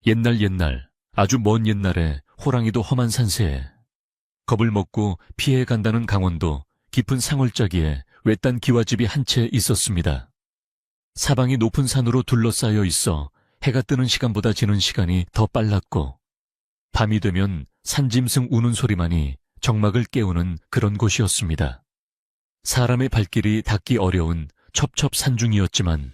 옛날 아주 먼 옛날에 호랑이도 험한 산세에 겁을 먹고 피해 간다는 강원도 깊은 상월자기에 외딴 기와집이 한 채 있었습니다. 사방이 높은 산으로 둘러싸여 있어 해가 뜨는 시간보다 지는 시간이 더 빨랐고 밤이 되면 산짐승 우는 소리만이 정막을 깨우는 그런 곳이었습니다. 사람의 발길이 닿기 어려운 첩첩산중이었지만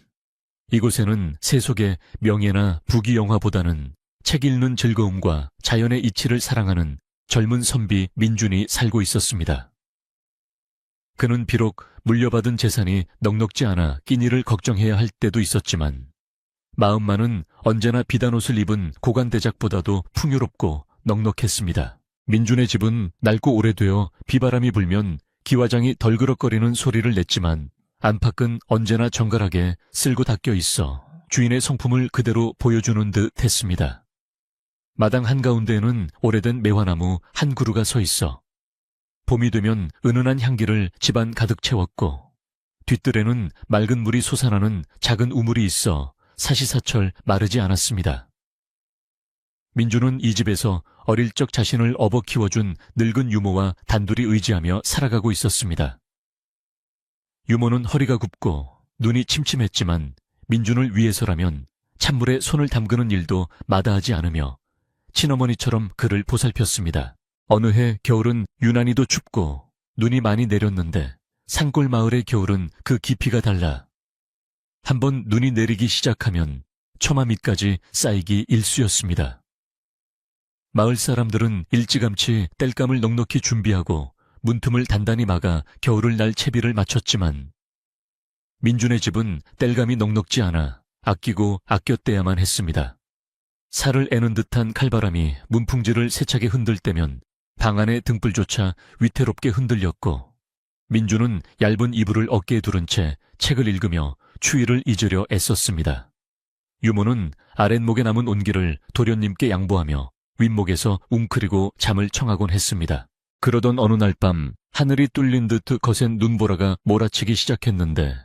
이곳에는 세속의 명예나 부귀영화보다는 책 읽는 즐거움과 자연의 이치를 사랑하는 젊은 선비 민준이 살고 있었습니다. 그는 비록 물려받은 재산이 넉넉지 않아 끼니를 걱정해야 할 때도 있었지만 마음만은 언제나 비단옷을 입은 고관대작보다도 풍요롭고 넉넉했습니다. 민준의 집은 낡고 오래되어 비바람이 불면 기와장이 덜그럭거리는 소리를 냈지만 안팎은 언제나 정갈하게 쓸고 닦여 있어 주인의 성품을 그대로 보여주는 듯 했습니다. 마당 한가운데에는 오래된 매화나무 한 그루가 서 있어 봄이 되면 은은한 향기를 집안 가득 채웠고 뒷뜰에는 맑은 물이 솟아나는 작은 우물이 있어 사시사철 마르지 않았습니다. 민주는 이 집에서 어릴 적 자신을 업어 키워준 늙은 유모와 단둘이 의지하며 살아가고 있었습니다. 유모는 허리가 굽고 눈이 침침했지만 민준을 위해서라면 찬물에 손을 담그는 일도 마다하지 않으며 친어머니처럼 그를 보살폈습니다. 어느 해 겨울은 유난히도 춥고 눈이 많이 내렸는데 산골 마을의 겨울은 그 깊이가 달라 한번 눈이 내리기 시작하면 처마 밑까지 쌓이기 일쑤였습니다. 마을 사람들은 일찌감치 땔감을 넉넉히 준비하고 문틈을 단단히 막아 겨울을 날 채비를 마쳤지만 민준의 집은 땔감이 넉넉지 않아 아끼고 아꼈대야만 했습니다. 살을 애는 듯한 칼바람이 문풍지를 세차게 흔들 때면 방 안의 등불조차 위태롭게 흔들렸고 민준은 얇은 이불을 어깨에 두른 채 책을 읽으며 추위를 잊으려 애썼습니다. 유모는 아랫목에 남은 온기를 도련님께 양보하며 윗목에서 웅크리고 잠을 청하곤 했습니다. 그러던 어느 날 밤 하늘이 뚫린 듯 거센 눈보라가 몰아치기 시작했는데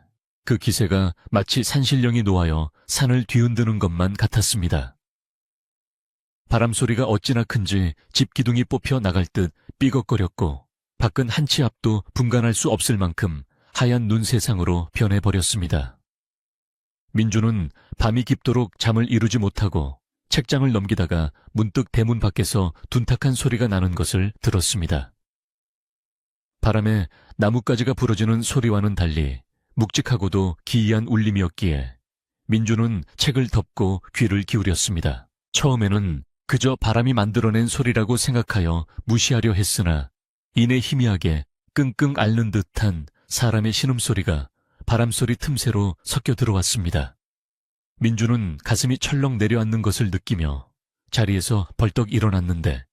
그 기세가 마치 산신령이 놓아여 산을 뒤흔드는 것만 같았습니다. 바람소리가 어찌나 큰지 집 기둥이 뽑혀 나갈 듯 삐걱거렸고 밖은 한 치 앞도 분간할 수 없을 만큼 하얀 눈 세상으로 변해버렸습니다. 민주는 밤이 깊도록 잠을 이루지 못하고 책장을 넘기다가 문득 대문 밖에서 둔탁한 소리가 나는 것을 들었습니다. 바람에 나뭇가지가 부러지는 소리와는 달리 묵직하고도 기이한 울림이었기에 민주는 책을 덮고 귀를 기울였습니다. 처음에는 그저 바람이 만들어낸 소리라고 생각하여 무시하려 했으나 이내 희미하게 끙끙 앓는 듯한 사람의 신음소리가 바람소리 틈새로 섞여 들어왔습니다. 민주는 가슴이 철렁 내려앉는 것을 느끼며 자리에서 벌떡 일어났는데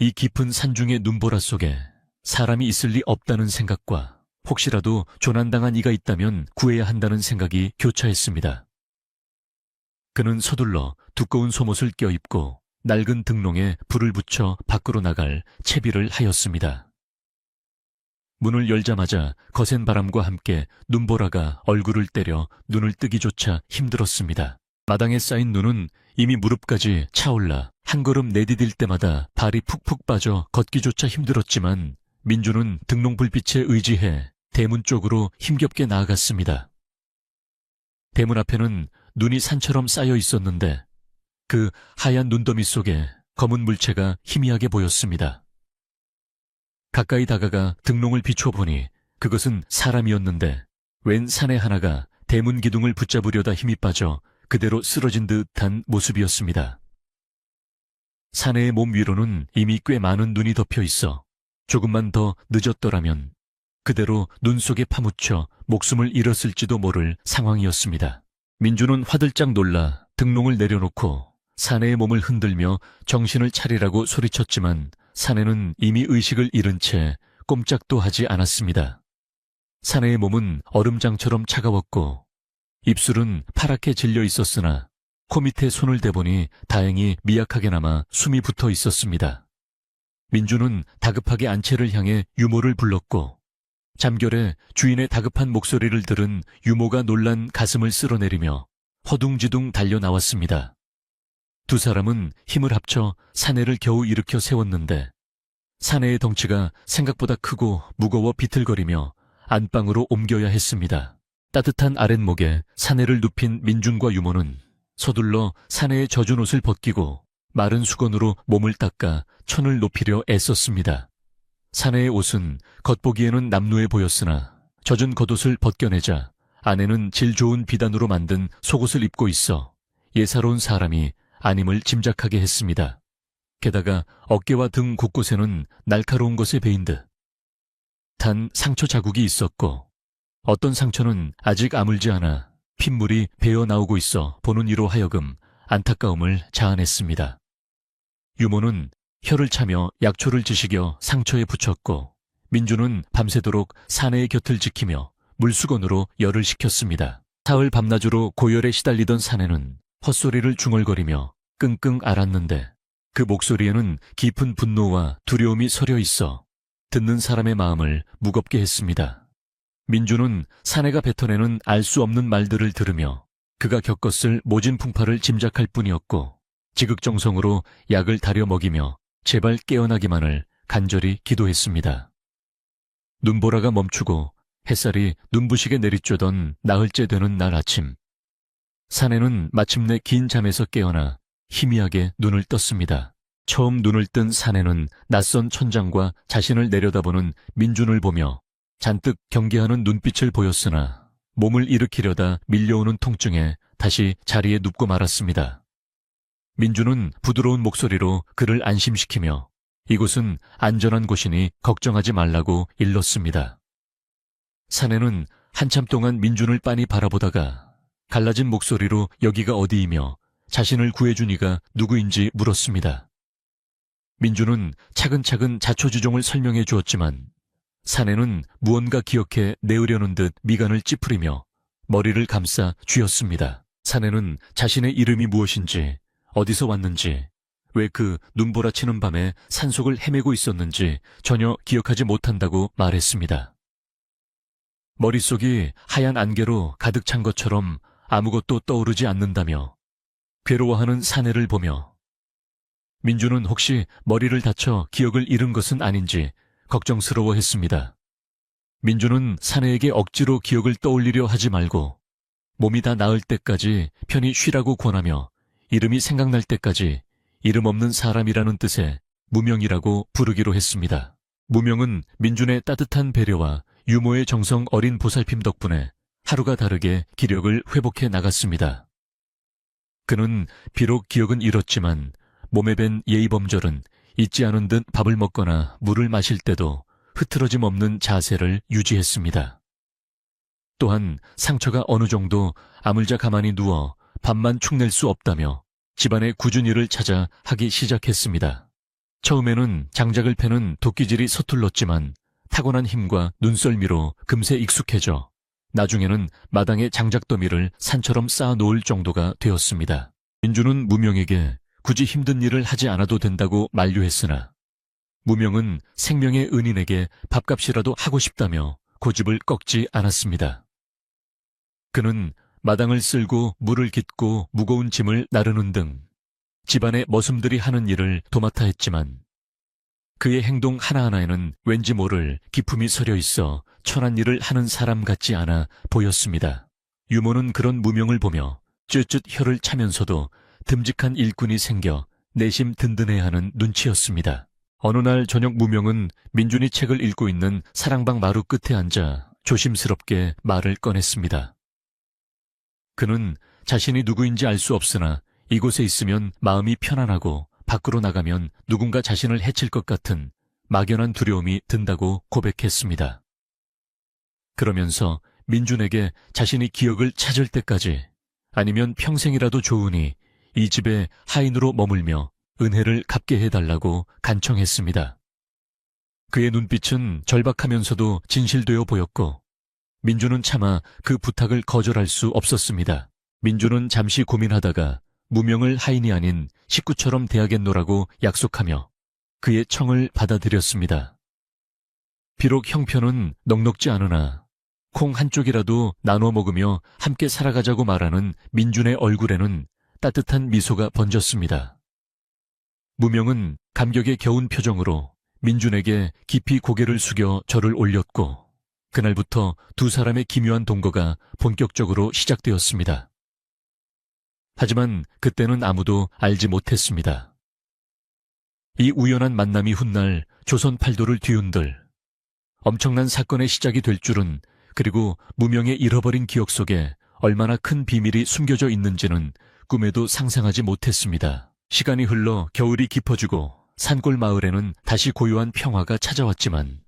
이 깊은 산중의 눈보라 속에 사람이 있을 리 없다는 생각과 혹시라도 조난당한 이가 있다면 구해야 한다는 생각이 교차했습니다. 그는 서둘러 두꺼운 속옷을 껴입고 낡은 등롱에 불을 붙여 밖으로 나갈 채비를 하였습니다. 문을 열자마자 거센 바람과 함께 눈보라가 얼굴을 때려 눈을 뜨기조차 힘들었습니다. 마당에 쌓인 눈은 이미 무릎까지 차올라 한 걸음 내디딜 때마다 발이 푹푹 빠져 걷기조차 힘들었지만 민주는 등롱 불빛에 의지해 대문 쪽으로 힘겹게 나아갔습니다. 대문 앞에는 눈이 산처럼 쌓여 있었는데 그 하얀 눈더미 속에 검은 물체가 희미하게 보였습니다. 가까이 다가가 등롱을 비춰보니 그것은 사람이었는데 웬 사내 하나가 대문 기둥을 붙잡으려다 힘이 빠져 그대로 쓰러진 듯한 모습이었습니다. 사내의 몸 위로는 이미 꽤 많은 눈이 덮여 있어 조금만 더 늦었더라면 그대로 눈 속에 파묻혀 목숨을 잃었을지도 모를 상황이었습니다. 민주는 화들짝 놀라 등롱을 내려놓고 사내의 몸을 흔들며 정신을 차리라고 소리쳤지만 사내는 이미 의식을 잃은 채 꼼짝도 하지 않았습니다. 사내의 몸은 얼음장처럼 차가웠고 입술은 파랗게 질려 있었으나 코 밑에 손을 대보니 다행히 미약하게나마 숨이 붙어 있었습니다. 민주는 다급하게 안채를 향해 유모를 불렀고 잠결에 주인의 다급한 목소리를 들은 유모가 놀란 가슴을 쓸어내리며 허둥지둥 달려 나왔습니다. 두 사람은 힘을 합쳐 사내를 겨우 일으켜 세웠는데 사내의 덩치가 생각보다 크고 무거워 비틀거리며 안방으로 옮겨야 했습니다. 따뜻한 아랫목에 사내를 눕힌 민준과 유모는 서둘러 사내의 젖은 옷을 벗기고 마른 수건으로 몸을 닦아 천을 높이려 애썼습니다. 사내의 옷은 겉보기에는 남루해 보였으나 젖은 겉옷을 벗겨내자 안에는 질 좋은 비단으로 만든 속옷을 입고 있어 예사로운 사람이 아님을 짐작하게 했습니다. 게다가 어깨와 등 곳곳에는 날카로운 것에 베인 듯 단 상처 자국이 있었고 어떤 상처는 아직 아물지 않아 핏물이 배어 나오고 있어 보는 이로 하여금 안타까움을 자아냈습니다. 유모는 혀를 차며 약초를 지식여 상처에 붙였고 민주는 밤새도록 사내의 곁을 지키며 물수건으로 열을 식혔습니다. 사흘 밤낮으로 고열에 시달리던 사내는 헛소리를 중얼거리며 끙끙 앓았는데 그 목소리에는 깊은 분노와 두려움이 서려 있어 듣는 사람의 마음을 무겁게 했습니다. 민주는 사내가 뱉어내는 알 수 없는 말들을 들으며 그가 겪었을 모진 풍파를 짐작할 뿐이었고 지극정성으로 약을 다려 먹이며 제발 깨어나기만을 간절히 기도했습니다. 눈보라가 멈추고 햇살이 눈부시게 내리쬐던 나흘째 되는 날 아침, 사내는 마침내 긴 잠에서 깨어나 희미하게 눈을 떴습니다. 처음 눈을 뜬 사내는 낯선 천장과 자신을 내려다보는 민준을 보며 잔뜩 경계하는 눈빛을 보였으나 몸을 일으키려다 밀려오는 통증에 다시 자리에 눕고 말았습니다. 민준은 부드러운 목소리로 그를 안심시키며 이곳은 안전한 곳이니 걱정하지 말라고 일렀습니다. 사내는 한참 동안 민준을 빤히 바라보다가 갈라진 목소리로 여기가 어디이며 자신을 구해준 이가 누구인지 물었습니다. 민준은 차근차근 자초지종을 설명해 주었지만 사내는 무언가 기억해 내으려는 듯 미간을 찌푸리며 머리를 감싸 쥐었습니다. 사내는 자신의 이름이 무엇인지, 어디서 왔는지, 왜 그 눈보라치는 밤에 산속을 헤매고 있었는지 전혀 기억하지 못한다고 말했습니다. 머릿속이 하얀 안개로 가득 찬 것처럼 아무것도 떠오르지 않는다며 괴로워하는 사내를 보며 민주는 혹시 머리를 다쳐 기억을 잃은 것은 아닌지 걱정스러워했습니다. 민주는 사내에게 억지로 기억을 떠올리려 하지 말고 몸이 다 나을 때까지 편히 쉬라고 권하며 이름이 생각날 때까지 이름 없는 사람이라는 뜻의 무명이라고 부르기로 했습니다. 무명은 민준의 따뜻한 배려와 유모의 정성 어린 보살핌 덕분에 하루가 다르게 기력을 회복해 나갔습니다. 그는 비록 기억은 잃었지만 몸에 밴 예의범절은 잊지 않은 듯 밥을 먹거나 물을 마실 때도 흐트러짐 없는 자세를 유지했습니다. 또한 상처가 어느 정도 아물자 가만히 누워 밥만 축낼 수 없다며 집안의 굳은 일을 찾아 하기 시작했습니다. 처음에는 장작을 패는 도끼질이 서툴렀지만 타고난 힘과 눈썰미로 금세 익숙해져 나중에는 마당에 장작더미를 산처럼 쌓아놓을 정도가 되었습니다. 민주는 무명에게 굳이 힘든 일을 하지 않아도 된다고 만류했으나 무명은 생명의 은인에게 밥값이라도 하고 싶다며 고집을 꺾지 않았습니다. 그는 마당을 쓸고 물을 깃고 무거운 짐을 나르는 등 집안의 머슴들이 하는 일을 도맡아 했지만 그의 행동 하나하나에는 왠지 모를 기품이 서려 있어 천한 일을 하는 사람 같지 않아 보였습니다. 유모는 그런 무명을 보며 쯧쯧 혀를 차면서도 듬직한 일꾼이 생겨 내심 든든해하는 눈치였습니다. 어느 날 저녁 무명은 민준이 책을 읽고 있는 사랑방 마루 끝에 앉아 조심스럽게 말을 꺼냈습니다. 그는 자신이 누구인지 알 수 없으나 이곳에 있으면 마음이 편안하고 밖으로 나가면 누군가 자신을 해칠 것 같은 막연한 두려움이 든다고 고백했습니다. 그러면서 민준에게 자신이 기억을 찾을 때까지 아니면 평생이라도 좋으니 이 집에 하인으로 머물며 은혜를 갚게 해달라고 간청했습니다. 그의 눈빛은 절박하면서도 진실되어 보였고 민준은 차마 그 부탁을 거절할 수 없었습니다. 민준은 잠시 고민하다가 무명을 하인이 아닌 식구처럼 대하겠노라고 약속하며 그의 청을 받아들였습니다. 비록 형편은 넉넉지 않으나 콩 한쪽이라도 나눠 먹으며 함께 살아가자고 말하는 민준의 얼굴에는 따뜻한 미소가 번졌습니다. 무명은 감격에 겨운 표정으로 민준에게 깊이 고개를 숙여 절을 올렸고 그날부터 두 사람의 기묘한 동거가 본격적으로 시작되었습니다. 하지만 그때는 아무도 알지 못했습니다. 이 우연한 만남이 훗날 조선 팔도를 뒤흔들 엄청난 사건의 시작이 될 줄은, 그리고 무명의 잃어버린 기억 속에 얼마나 큰 비밀이 숨겨져 있는지는 꿈에도 상상하지 못했습니다. 시간이 흘러 겨울이 깊어지고 산골 마을에는 다시 고요한 평화가 찾아왔지만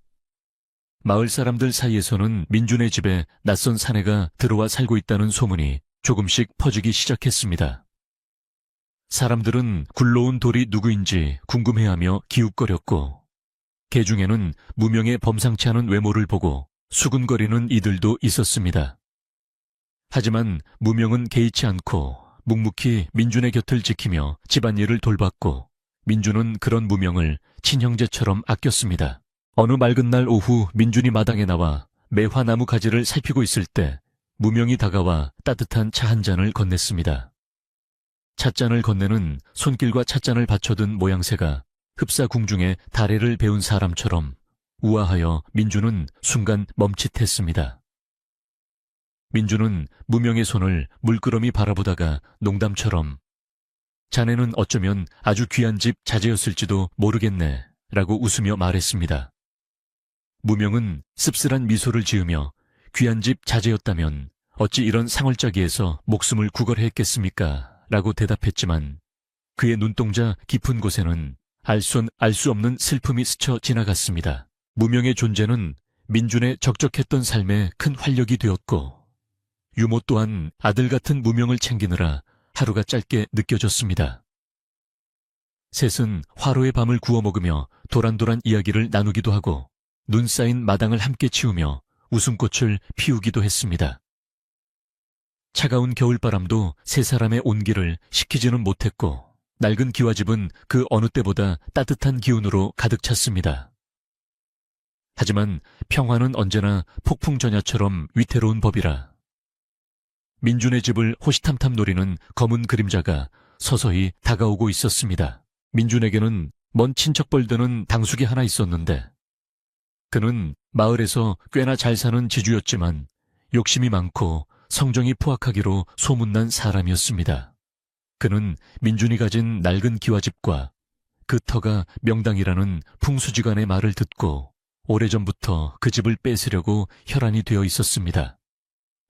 마을 사람들 사이에서는 민준의 집에 낯선 사내가 들어와 살고 있다는 소문이 조금씩 퍼지기 시작했습니다. 사람들은 굴러온 돌이 누구인지 궁금해하며 기웃거렸고 개 중에는 무명의 범상치 않은 외모를 보고 수군거리는 이들도 있었습니다. 하지만 무명은 개의치 않고 묵묵히 민준의 곁을 지키며 집안일을 돌봤고 민준은 그런 무명을 친형제처럼 아꼈습니다. 어느 맑은 날 오후 민준이 마당에 나와 매화나무 가지를 살피고 있을 때 무명이 다가와 따뜻한 차 한 잔을 건넸습니다. 찻잔을 건네는 손길과 찻잔을 받쳐든 모양새가 흡사 궁중에 다래를 배운 사람처럼 우아하여 민준은 순간 멈칫했습니다. 민준은 무명의 손을 물끄러미 바라보다가 농담처럼 자네는 어쩌면 아주 귀한 집 자제였을지도 모르겠네 라고 웃으며 말했습니다. 무명은 씁쓸한 미소를 지으며 귀한 집 자제였다면 어찌 이런 상월자기에서 목숨을 구걸해 했겠습니까? 라고 대답했지만 그의 눈동자 깊은 곳에는 알 수 없는 슬픔이 스쳐 지나갔습니다. 무명의 존재는 민준의 적적했던 삶에 큰 활력이 되었고 유모 또한 아들 같은 무명을 챙기느라 하루가 짧게 느껴졌습니다. 셋은 화로의 밤을 구워 먹으며 도란도란 이야기를 나누기도 하고 눈 쌓인 마당을 함께 치우며 웃음꽃을 피우기도 했습니다. 차가운 겨울바람도 세 사람의 온기를 식히지는 못했고 낡은 기와집은 그 어느 때보다 따뜻한 기운으로 가득 찼습니다. 하지만 평화는 언제나 폭풍전야처럼 위태로운 법이라 민준의 집을 호시탐탐 노리는 검은 그림자가 서서히 다가오고 있었습니다. 민준에게는 먼 친척벌드는 당숙이 하나 있었는데 그는 마을에서 꽤나 잘 사는 지주였지만 욕심이 많고 성정이 포악하기로 소문난 사람이었습니다. 그는 민준이 가진 낡은 기와집과 그 터가 명당이라는 풍수지간의 말을 듣고 오래전부터 그 집을 뺏으려고 혈안이 되어 있었습니다.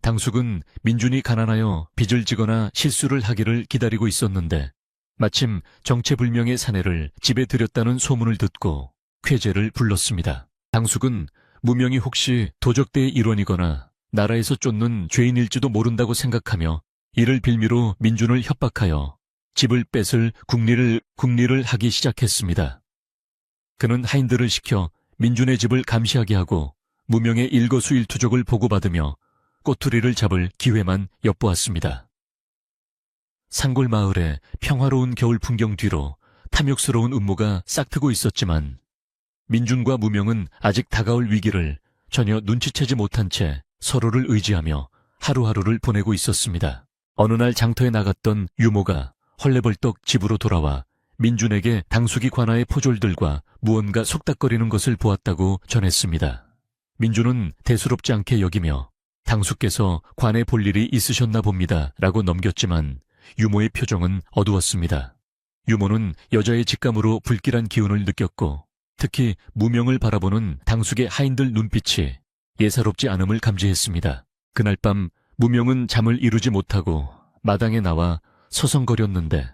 당숙은 민준이 가난하여 빚을 지거나 실수를 하기를 기다리고 있었는데 마침 정체불명의 사내를 집에 들였다는 소문을 듣고 쾌재를 불렀습니다. 당숙은 무명이 혹시 도적대의 일원이거나 나라에서 쫓는 죄인일지도 모른다고 생각하며 이를 빌미로 민준을 협박하여 집을 뺏을 궁리를 하기 시작했습니다. 그는 하인들을 시켜 민준의 집을 감시하게 하고 무명의 일거수일투족을 보고받으며 꼬투리를 잡을 기회만 엿보았습니다. 산골 마을의 평화로운 겨울 풍경 뒤로 탐욕스러운 음모가 싹트고 있었지만 민준과 무명은 아직 다가올 위기를 전혀 눈치채지 못한 채 서로를 의지하며 하루하루를 보내고 있었습니다. 어느 날 장터에 나갔던 유모가 헐레벌떡 집으로 돌아와 민준에게 당숙이 관아의 포졸들과 무언가 속닥거리는 것을 보았다고 전했습니다. 민준은 대수롭지 않게 여기며 당숙께서 관에 볼 일이 있으셨나 봅니다 라고 넘겼지만 유모의 표정은 어두웠습니다. 유모는 여자의 직감으로 불길한 기운을 느꼈고 특히 무명을 바라보는 당숙의 하인들 눈빛이 예사롭지 않음을 감지했습니다. 그날 밤 무명은 잠을 이루지 못하고 마당에 나와 서성거렸는데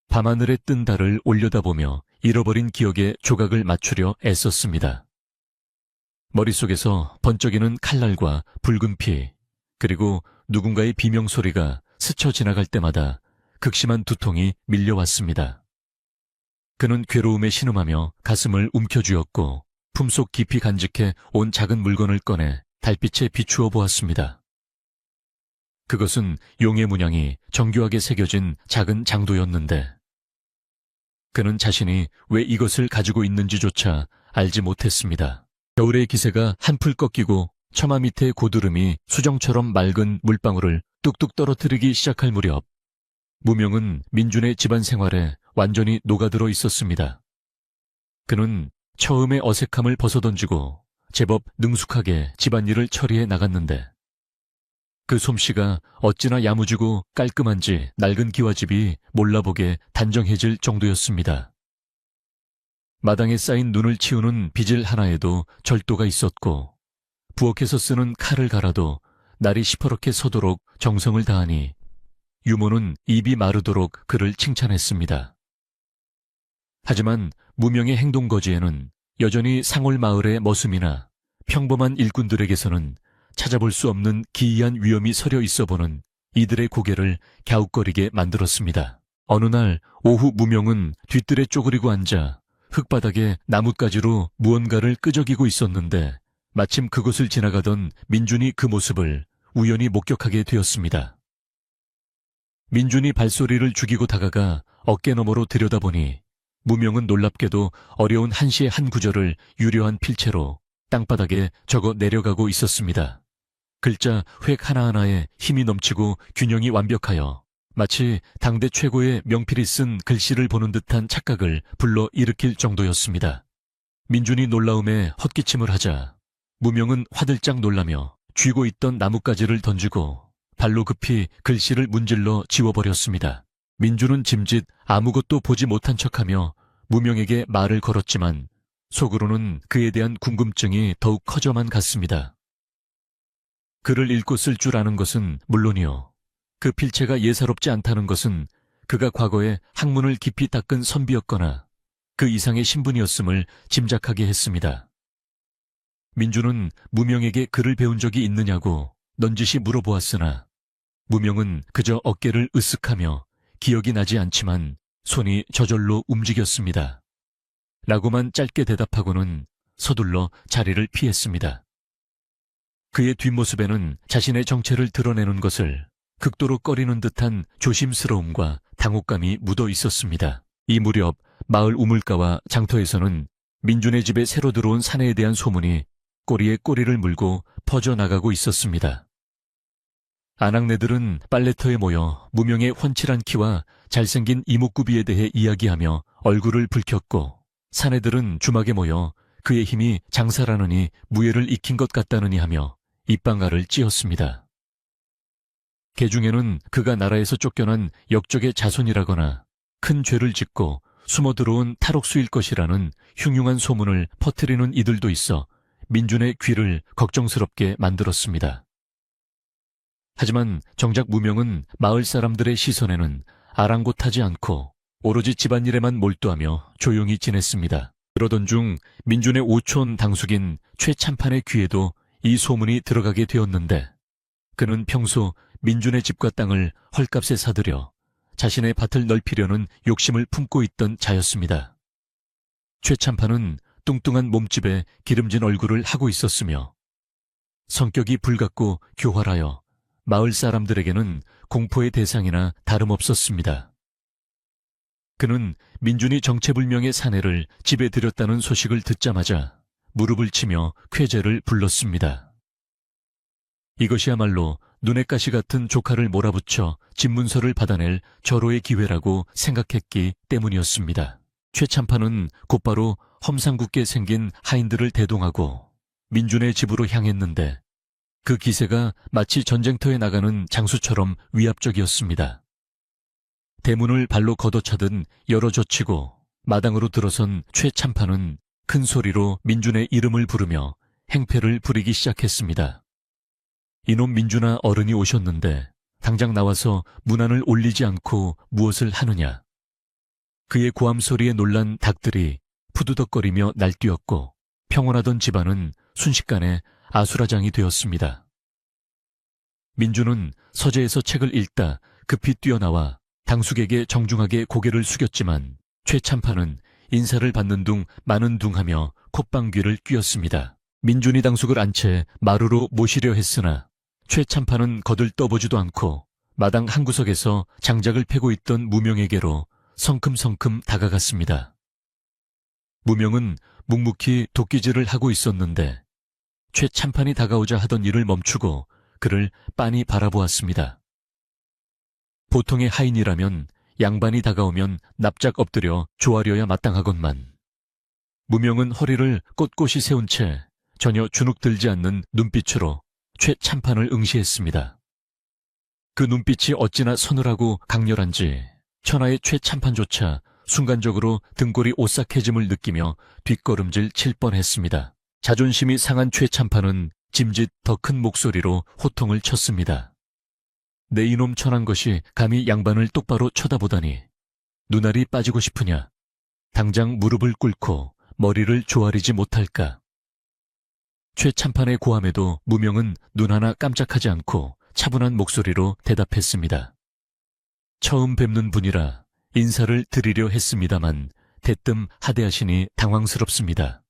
밤하늘에 뜬 달을 올려다보며 잃어버린 기억의 조각을 맞추려 애썼습니다. 머릿속에서 번쩍이는 칼날과 붉은 피, 그리고 누군가의 비명소리가 스쳐 지나갈 때마다 극심한 두통이 밀려왔습니다. 그는 괴로움에 신음하며 가슴을 움켜쥐었고 품속 깊이 간직해 온 작은 물건을 꺼내 달빛에 비추어 보았습니다. 그것은 용의 문양이 정교하게 새겨진 작은 장도였는데 그는 자신이 왜 이것을 가지고 있는지조차 알지 못했습니다. 겨울의 기세가 한풀 꺾이고 처마 밑의 고드름이 수정처럼 맑은 물방울을 뚝뚝 떨어뜨리기 시작할 무렵 무명은 민준의 집안 생활에 완전히 녹아들어 있었습니다. 그는 처음에 어색함을 벗어던지고 제법 능숙하게 집안일을 처리해 나갔는데 그 솜씨가 어찌나 야무지고 깔끔한지 낡은 기와집이 몰라보게 단정해질 정도였습니다. 마당에 쌓인 눈을 치우는 비질 하나에도 절도가 있었고 부엌에서 쓰는 칼을 갈아도 날이 시퍼렇게 서도록 정성을 다하니 유모는 입이 마르도록 그를 칭찬했습니다. 하지만 무명의 행동거지에는 여전히 상월마을의 머슴이나 평범한 일꾼들에게서는 찾아볼 수 없는 기이한 위험이 서려 있어 보는 이들의 고개를 갸웃거리게 만들었습니다. 어느 날 오후 무명은 뒤뜰에 쪼그리고 앉아 흙바닥에 나뭇가지로 무언가를 끄적이고 있었는데 마침 그곳을 지나가던 민준이 그 모습을 우연히 목격하게 되었습니다. 민준이 발소리를 죽이고 다가가 어깨너머로 들여다보니 무명은 놀랍게도 어려운 한시의 한 구절을 유려한 필체로 땅바닥에 적어 내려가고 있었습니다. 글자 획 하나하나에 힘이 넘치고 균형이 완벽하여 마치 당대 최고의 명필이 쓴 글씨를 보는 듯한 착각을 불러 일으킬 정도였습니다. 민준이 놀라움에 헛기침을 하자 무명은 화들짝 놀라며 쥐고 있던 나뭇가지를 던지고 발로 급히 글씨를 문질러 지워버렸습니다. 민준은 짐짓 아무것도 보지 못한 척하며 무명에게 말을 걸었지만 속으로는 그에 대한 궁금증이 더욱 커져만 갔습니다. 글을 읽고 쓸 줄 아는 것은 물론이요. 그 필체가 예사롭지 않다는 것은 그가 과거에 학문을 깊이 닦은 선비였거나 그 이상의 신분이었음을 짐작하게 했습니다. 민준은 무명에게 글을 배운 적이 있느냐고 넌지시 물어보았으나 무명은 그저 어깨를 으쓱하며 기억이 나지 않지만 손이 저절로 움직였습니다. 라고만 짧게 대답하고는 서둘러 자리를 피했습니다. 그의 뒷모습에는 자신의 정체를 드러내는 것을 극도로 꺼리는 듯한 조심스러움과 당혹감이 묻어 있었습니다. 이 무렵 마을 우물가와 장터에서는 민준의 집에 새로 들어온 사내에 대한 소문이 꼬리에 꼬리를 물고 퍼져나가고 있었습니다. 아낙네들은 빨래터에 모여 무명의 훤칠한 키와 잘생긴 이목구비에 대해 이야기하며 얼굴을 붉혔고 사내들은 주막에 모여 그의 힘이 장사라느니 무예를 익힌 것 같다느니 하며 입방아를 찧었습니다. 개중에는 그가 나라에서 쫓겨난 역적의 자손이라거나 큰 죄를 짓고 숨어 들어온 탈옥수일 것이라는 흉흉한 소문을 퍼뜨리는 이들도 있어 민준의 귀를 걱정스럽게 만들었습니다. 하지만 정작 무명은 마을 사람들의 시선에는 아랑곳하지 않고 오로지 집안일에만 몰두하며 조용히 지냈습니다. 그러던 중 민준의 오촌 당숙인 최참판의 귀에도 이 소문이 들어가게 되었는데 그는 평소 민준의 집과 땅을 헐값에 사들여 자신의 밭을 넓히려는 욕심을 품고 있던 자였습니다. 최참판은 뚱뚱한 몸집에 기름진 얼굴을 하고 있었으며 성격이 불같고 교활하여 마을 사람들에게는 공포의 대상이나 다름없었습니다. 그는 민준이 정체불명의 사내를 집에 들였다는 소식을 듣자마자 무릎을 치며 쾌재를 불렀습니다. 이것이야말로 눈의 가시 같은 조카를 몰아붙여 집문서를 받아낼 절호의 기회라고 생각했기 때문이었습니다. 최참판은 곧바로 험상궂게 생긴 하인들을 대동하고 민준의 집으로 향했는데 그 기세가 마치 전쟁터에 나가는 장수처럼 위압적이었습니다. 대문을 발로 걷어차듯 열어젖히고 마당으로 들어선 최참판은 큰 소리로 민준의 이름을 부르며 행패를 부리기 시작했습니다. 이놈 민준아, 어른이 오셨는데 당장 나와서 문안을 올리지 않고 무엇을 하느냐. 그의 고함 소리에 놀란 닭들이 푸드덕거리며 날뛰었고 평온하던 집안은 순식간에 아수라장이 되었습니다. 민준은 서재에서 책을 읽다 급히 뛰어나와 당숙에게 정중하게 고개를 숙였지만 최참판은 인사를 받는 둥 마는 둥 하며 콧방귀를 뀌었습니다. 민준이 당숙을 안 채 마루로 모시려 했으나 최참판은 거들 떠보지도 않고 마당 한구석에서 장작을 패고 있던 무명에게로 성큼성큼 다가갔습니다. 무명은 묵묵히 도끼질을 하고 있었는데 최참판이 다가오자 하던 일을 멈추고 그를 빤히 바라보았습니다. 보통의 하인이라면 양반이 다가오면 납작 엎드려 조아려야 마땅하건만 무명은 허리를 꼿꼿이 세운 채 전혀 주눅들지 않는 눈빛으로 최 참판을 응시했습니다. 그 눈빛이 어찌나 서늘하고 강렬한지 천하의 최 참판조차 순간적으로 등골이 오싹해짐을 느끼며 뒷걸음질 칠 뻔했습니다. 자존심이 상한 최 참판은 짐짓 더 큰 목소리로 호통을 쳤습니다. 내 이놈 천한 것이 감히 양반을 똑바로 쳐다보다니 눈알이 빠지고 싶으냐? 당장 무릎을 꿇고 머리를 조아리지 못할까? 최 참판의 고함에도 무명은 눈 하나 깜짝하지 않고 차분한 목소리로 대답했습니다. 처음 뵙는 분이라 인사를 드리려 했습니다만 대뜸 하대하시니 당황스럽습니다.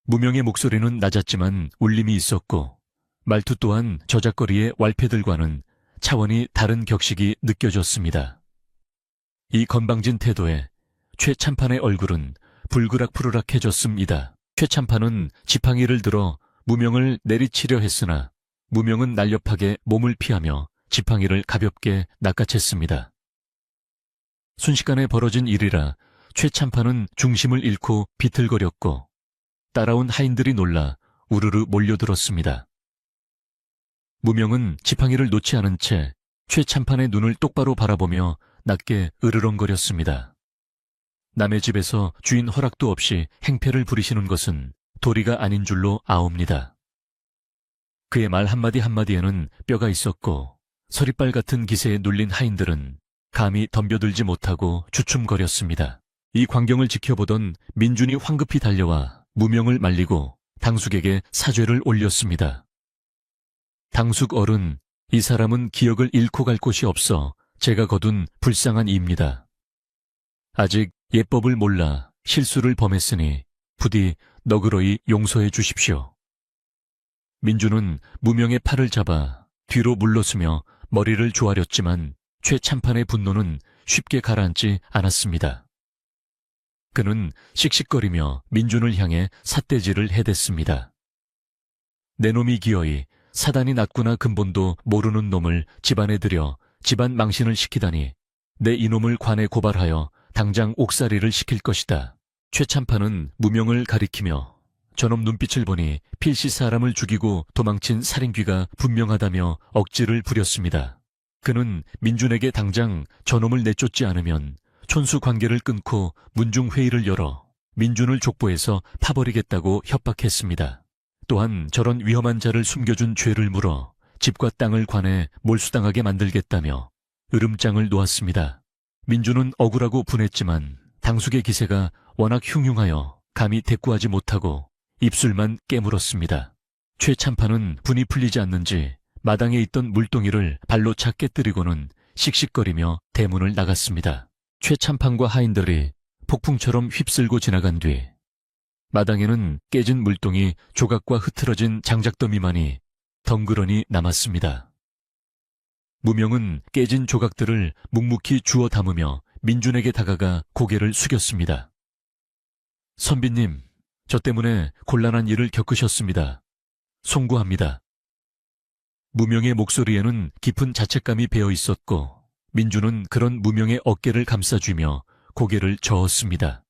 무명의 목소리는 낮았지만 울림이 있었고 말투 또한 저작거리의 왈패들과는 차원이 다른 격식이 느껴졌습니다. 이 건방진 태도에 최 참판의 얼굴은 불그락푸르락해졌습니다. 최 참판은 지팡이를 들어 무명을 내리치려 했으나 무명은 날렵하게 몸을 피하며 지팡이를 가볍게 낚아챘습니다. 순식간에 벌어진 일이라 최 참판은 중심을 잃고 비틀거렸고 따라온 하인들이 놀라 우르르 몰려들었습니다. 무명은 지팡이를 놓지 않은 채 최 참판의 눈을 똑바로 바라보며 낮게 으르렁거렸습니다. 남의 집에서 주인 허락도 없이 행패를 부리시는 것은 도리가 아닌 줄로 아옵니다. 그의 말 한마디 한마디에는 뼈가 있었고 서리빨 같은 기세에 눌린 하인들은 감히 덤벼들지 못하고 주춤거렸습니다. 이 광경을 지켜보던 민준이 황급히 달려와 무명을 말리고 당숙에게 사죄를 올렸습니다. 당숙 어른, 이 사람은 기억을 잃고 갈 곳이 없어 제가 거둔 불쌍한 이입니다. 아직 예법을 몰라 실수를 범했으니 부디 너그러이 용서해 주십시오. 민준은 무명의 팔을 잡아 뒤로 물러서며 머리를 조아렸지만 최 참판의 분노는 쉽게 가라앉지 않았습니다. 그는 씩씩거리며 민준을 향해 삿대질을 해댔습니다. 내 놈이 기어이 사단이 났구나 근본도 모르는 놈을 집안에 들여 집안 망신을 시키다니 내 이놈을 관에 고발하여 당장 옥살이를 시킬 것이다. 최 참판은 무명을 가리키며 저놈 눈빛을 보니 필시 사람을 죽이고 도망친 살인귀가 분명하다며 억지를 부렸습니다. 그는 민준에게 당장 저놈을 내쫓지 않으면 촌수 관계를 끊고 문중회의를 열어 민준을 족보해서 파버리겠다고 협박했습니다. 또한 저런 위험한 자를 숨겨준 죄를 물어 집과 땅을 관해 몰수당하게 만들겠다며 으름장을 놓았습니다. 민준은 억울하고 분했지만 당숙의 기세가 워낙 흉흉하여 감히 대꾸하지 못하고 입술만 깨물었습니다. 최 참판은 분이 풀리지 않는지 마당에 있던 물동이를 발로 차 깨뜨리고는 씩씩거리며 대문을 나갔습니다. 최 참판과 하인들이 폭풍처럼 휩쓸고 지나간 뒤 마당에는 깨진 물동이 조각과 흐트러진 장작더미만이 덩그러니 남았습니다. 무명은 깨진 조각들을 묵묵히 주워 담으며 민준에게 다가가 고개를 숙였습니다. 선비님, 저 때문에 곤란한 일을 겪으셨습니다. 송구합니다. 무명의 목소리에는 깊은 자책감이 배어 있었고 민준은 그런 무명의 어깨를 감싸주며 고개를 저었습니다.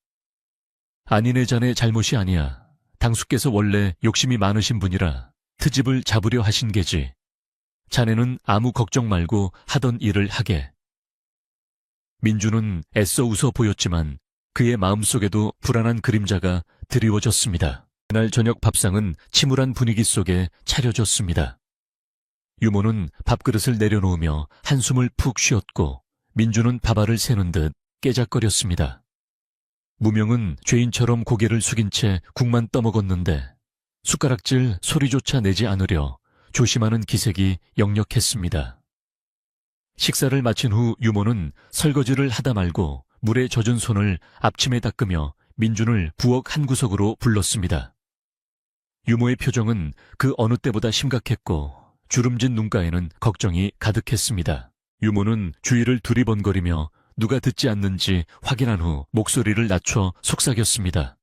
아니네 자네 잘못이 아니야. 당숙께서 원래 욕심이 많으신 분이라 트집을 잡으려 하신 게지. 자네는 아무 걱정 말고 하던 일을 하게. 민준은 애써 웃어 보였지만 그의 마음속에도 불안한 그림자가 드리워졌습니다. 그날 저녁 밥상은 침울한 분위기 속에 차려졌습니다. 유모는 밥그릇을 내려놓으며 한숨을 푹 쉬었고 민준은 밥알을 새는 듯 깨작거렸습니다. 무명은 죄인처럼 고개를 숙인 채 국만 떠먹었는데 숟가락질 소리조차 내지 않으려 조심하는 기색이 역력했습니다. 식사를 마친 후 유모는 설거지를 하다 말고 물에 젖은 손을 앞침에 닦으며 민준을 부엌 한 구석으로 불렀습니다. 유모의 표정은 그 어느 때보다 심각했고 주름진 눈가에는 걱정이 가득했습니다. 유모는 주위를 두리번거리며 누가 듣지 않는지 확인한 후 목소리를 낮춰 속삭였습니다.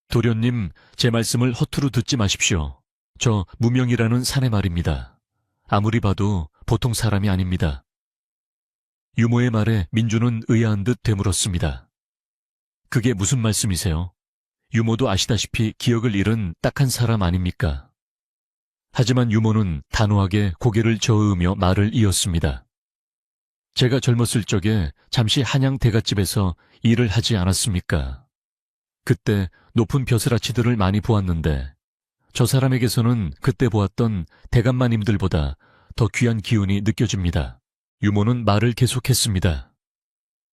도련님, 제 말씀을 허투루 듣지 마십시오. 저 무명이라는 사내 말입니다. 아무리 봐도 보통 사람이 아닙니다. 유모의 말에 민주는 의아한 듯 되물었습니다. 그게 무슨 말씀이세요? 유모도 아시다시피 기억을 잃은 딱한 사람 아닙니까? 하지만 유모는 단호하게 고개를 저으며 말을 이었습니다. 제가 젊었을 적에 잠시 한양 대갓집에서 일을 하지 않았습니까? 그때 높은 벼슬아치들을 많이 보았는데 저 사람에게서는 그때 보았던 대감마님들보다 더 귀한 기운이 느껴집니다. 유모는 말을 계속했습니다.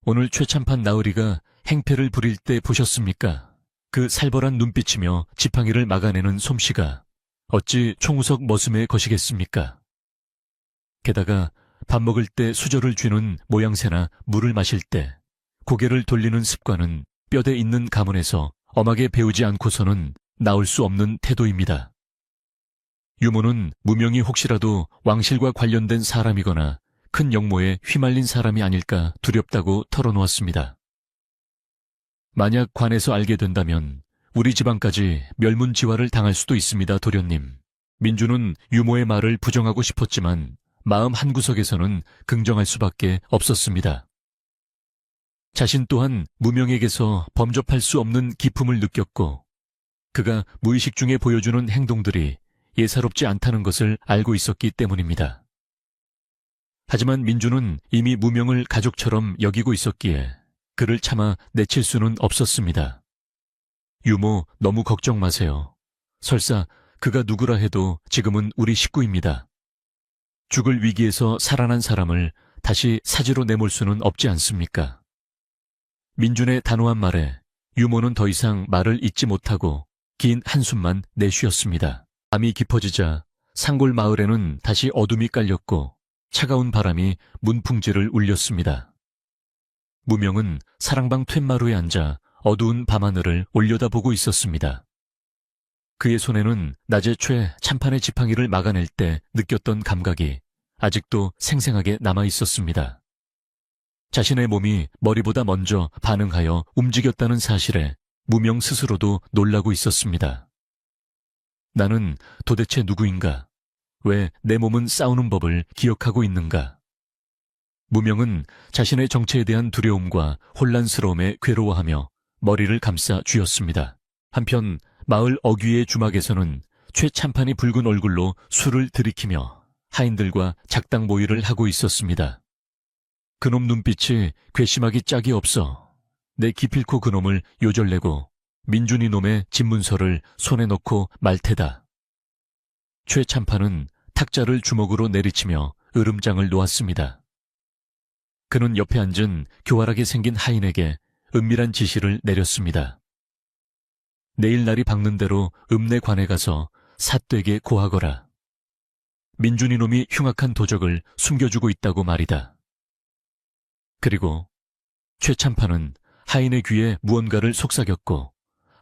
오늘 최참판 나으리가 행패를 부릴 때 보셨습니까? 그 살벌한 눈빛이며 지팡이를 막아내는 솜씨가 어찌 총우석 머슴의 것이겠습니까? 게다가 밥 먹을 때 수저를 쥐는 모양새나 물을 마실 때 고개를 돌리는 습관은 뼈대 있는 가문에서 엄하게 배우지 않고서는 나올 수 없는 태도입니다. 유모는 무명이 혹시라도 왕실과 관련된 사람이거나 큰 역모에 휘말린 사람이 아닐까 두렵다고 털어놓았습니다. 만약 관에서 알게 된다면 우리 집안까지 멸문지화를 당할 수도 있습니다, 도련님. 민주는 유모의 말을 부정하고 싶었지만 마음 한구석에서는 긍정할 수밖에 없었습니다. 자신 또한 무명에게서 범접할 수 없는 기품을 느꼈고 그가 무의식 중에 보여주는 행동들이 예사롭지 않다는 것을 알고 있었기 때문입니다. 하지만 민주는 이미 무명을 가족처럼 여기고 있었기에 그를 차마 내칠 수는 없었습니다. 유모, 너무 걱정 마세요. 설사 그가 누구라 해도 지금은 우리 식구입니다. 죽을 위기에서 살아난 사람을 다시 사지로 내몰 수는 없지 않습니까? 민준의 단호한 말에 유모는 더 이상 말을 잇지 못하고 긴 한숨만 내쉬었습니다. 밤이 깊어지자 상골 마을에는 다시 어둠이 깔렸고 차가운 바람이 문풍지를 울렸습니다. 무명은 사랑방 툇마루에 앉아 어두운 밤하늘을 올려다보고 있었습니다. 그의 손에는 낮에 최 참판의 지팡이를 막아낼 때 느꼈던 감각이 아직도 생생하게 남아 있었습니다. 자신의 몸이 머리보다 먼저 반응하여 움직였다는 사실에 무명 스스로도 놀라고 있었습니다. 나는 도대체 누구인가? 왜 내 몸은 싸우는 법을 기억하고 있는가? 무명은 자신의 정체에 대한 두려움과 혼란스러움에 괴로워하며 머리를 감싸 쥐었습니다. 한편 마을 어귀의 주막에서는 최참판이 붉은 얼굴로 술을 들이키며 하인들과 작당 모의를 하고 있었습니다. 그놈 눈빛이 괘씸하기 짝이 없어 내 기필코 그놈을 요절내고 민준이 놈의 집문서를 손에 넣고 말 테다. 최참판은 탁자를 주먹으로 내리치며 으름장을 놓았습니다. 그는 옆에 앉은 교활하게 생긴 하인에게 은밀한 지시를 내렸습니다. 내일 날이 밝는 대로 읍내관에 가서 삿되게 고하거라. 민준이 놈이 흉악한 도적을 숨겨주고 있다고 말이다. 그리고 최참판은 하인의 귀에 무언가를 속삭였고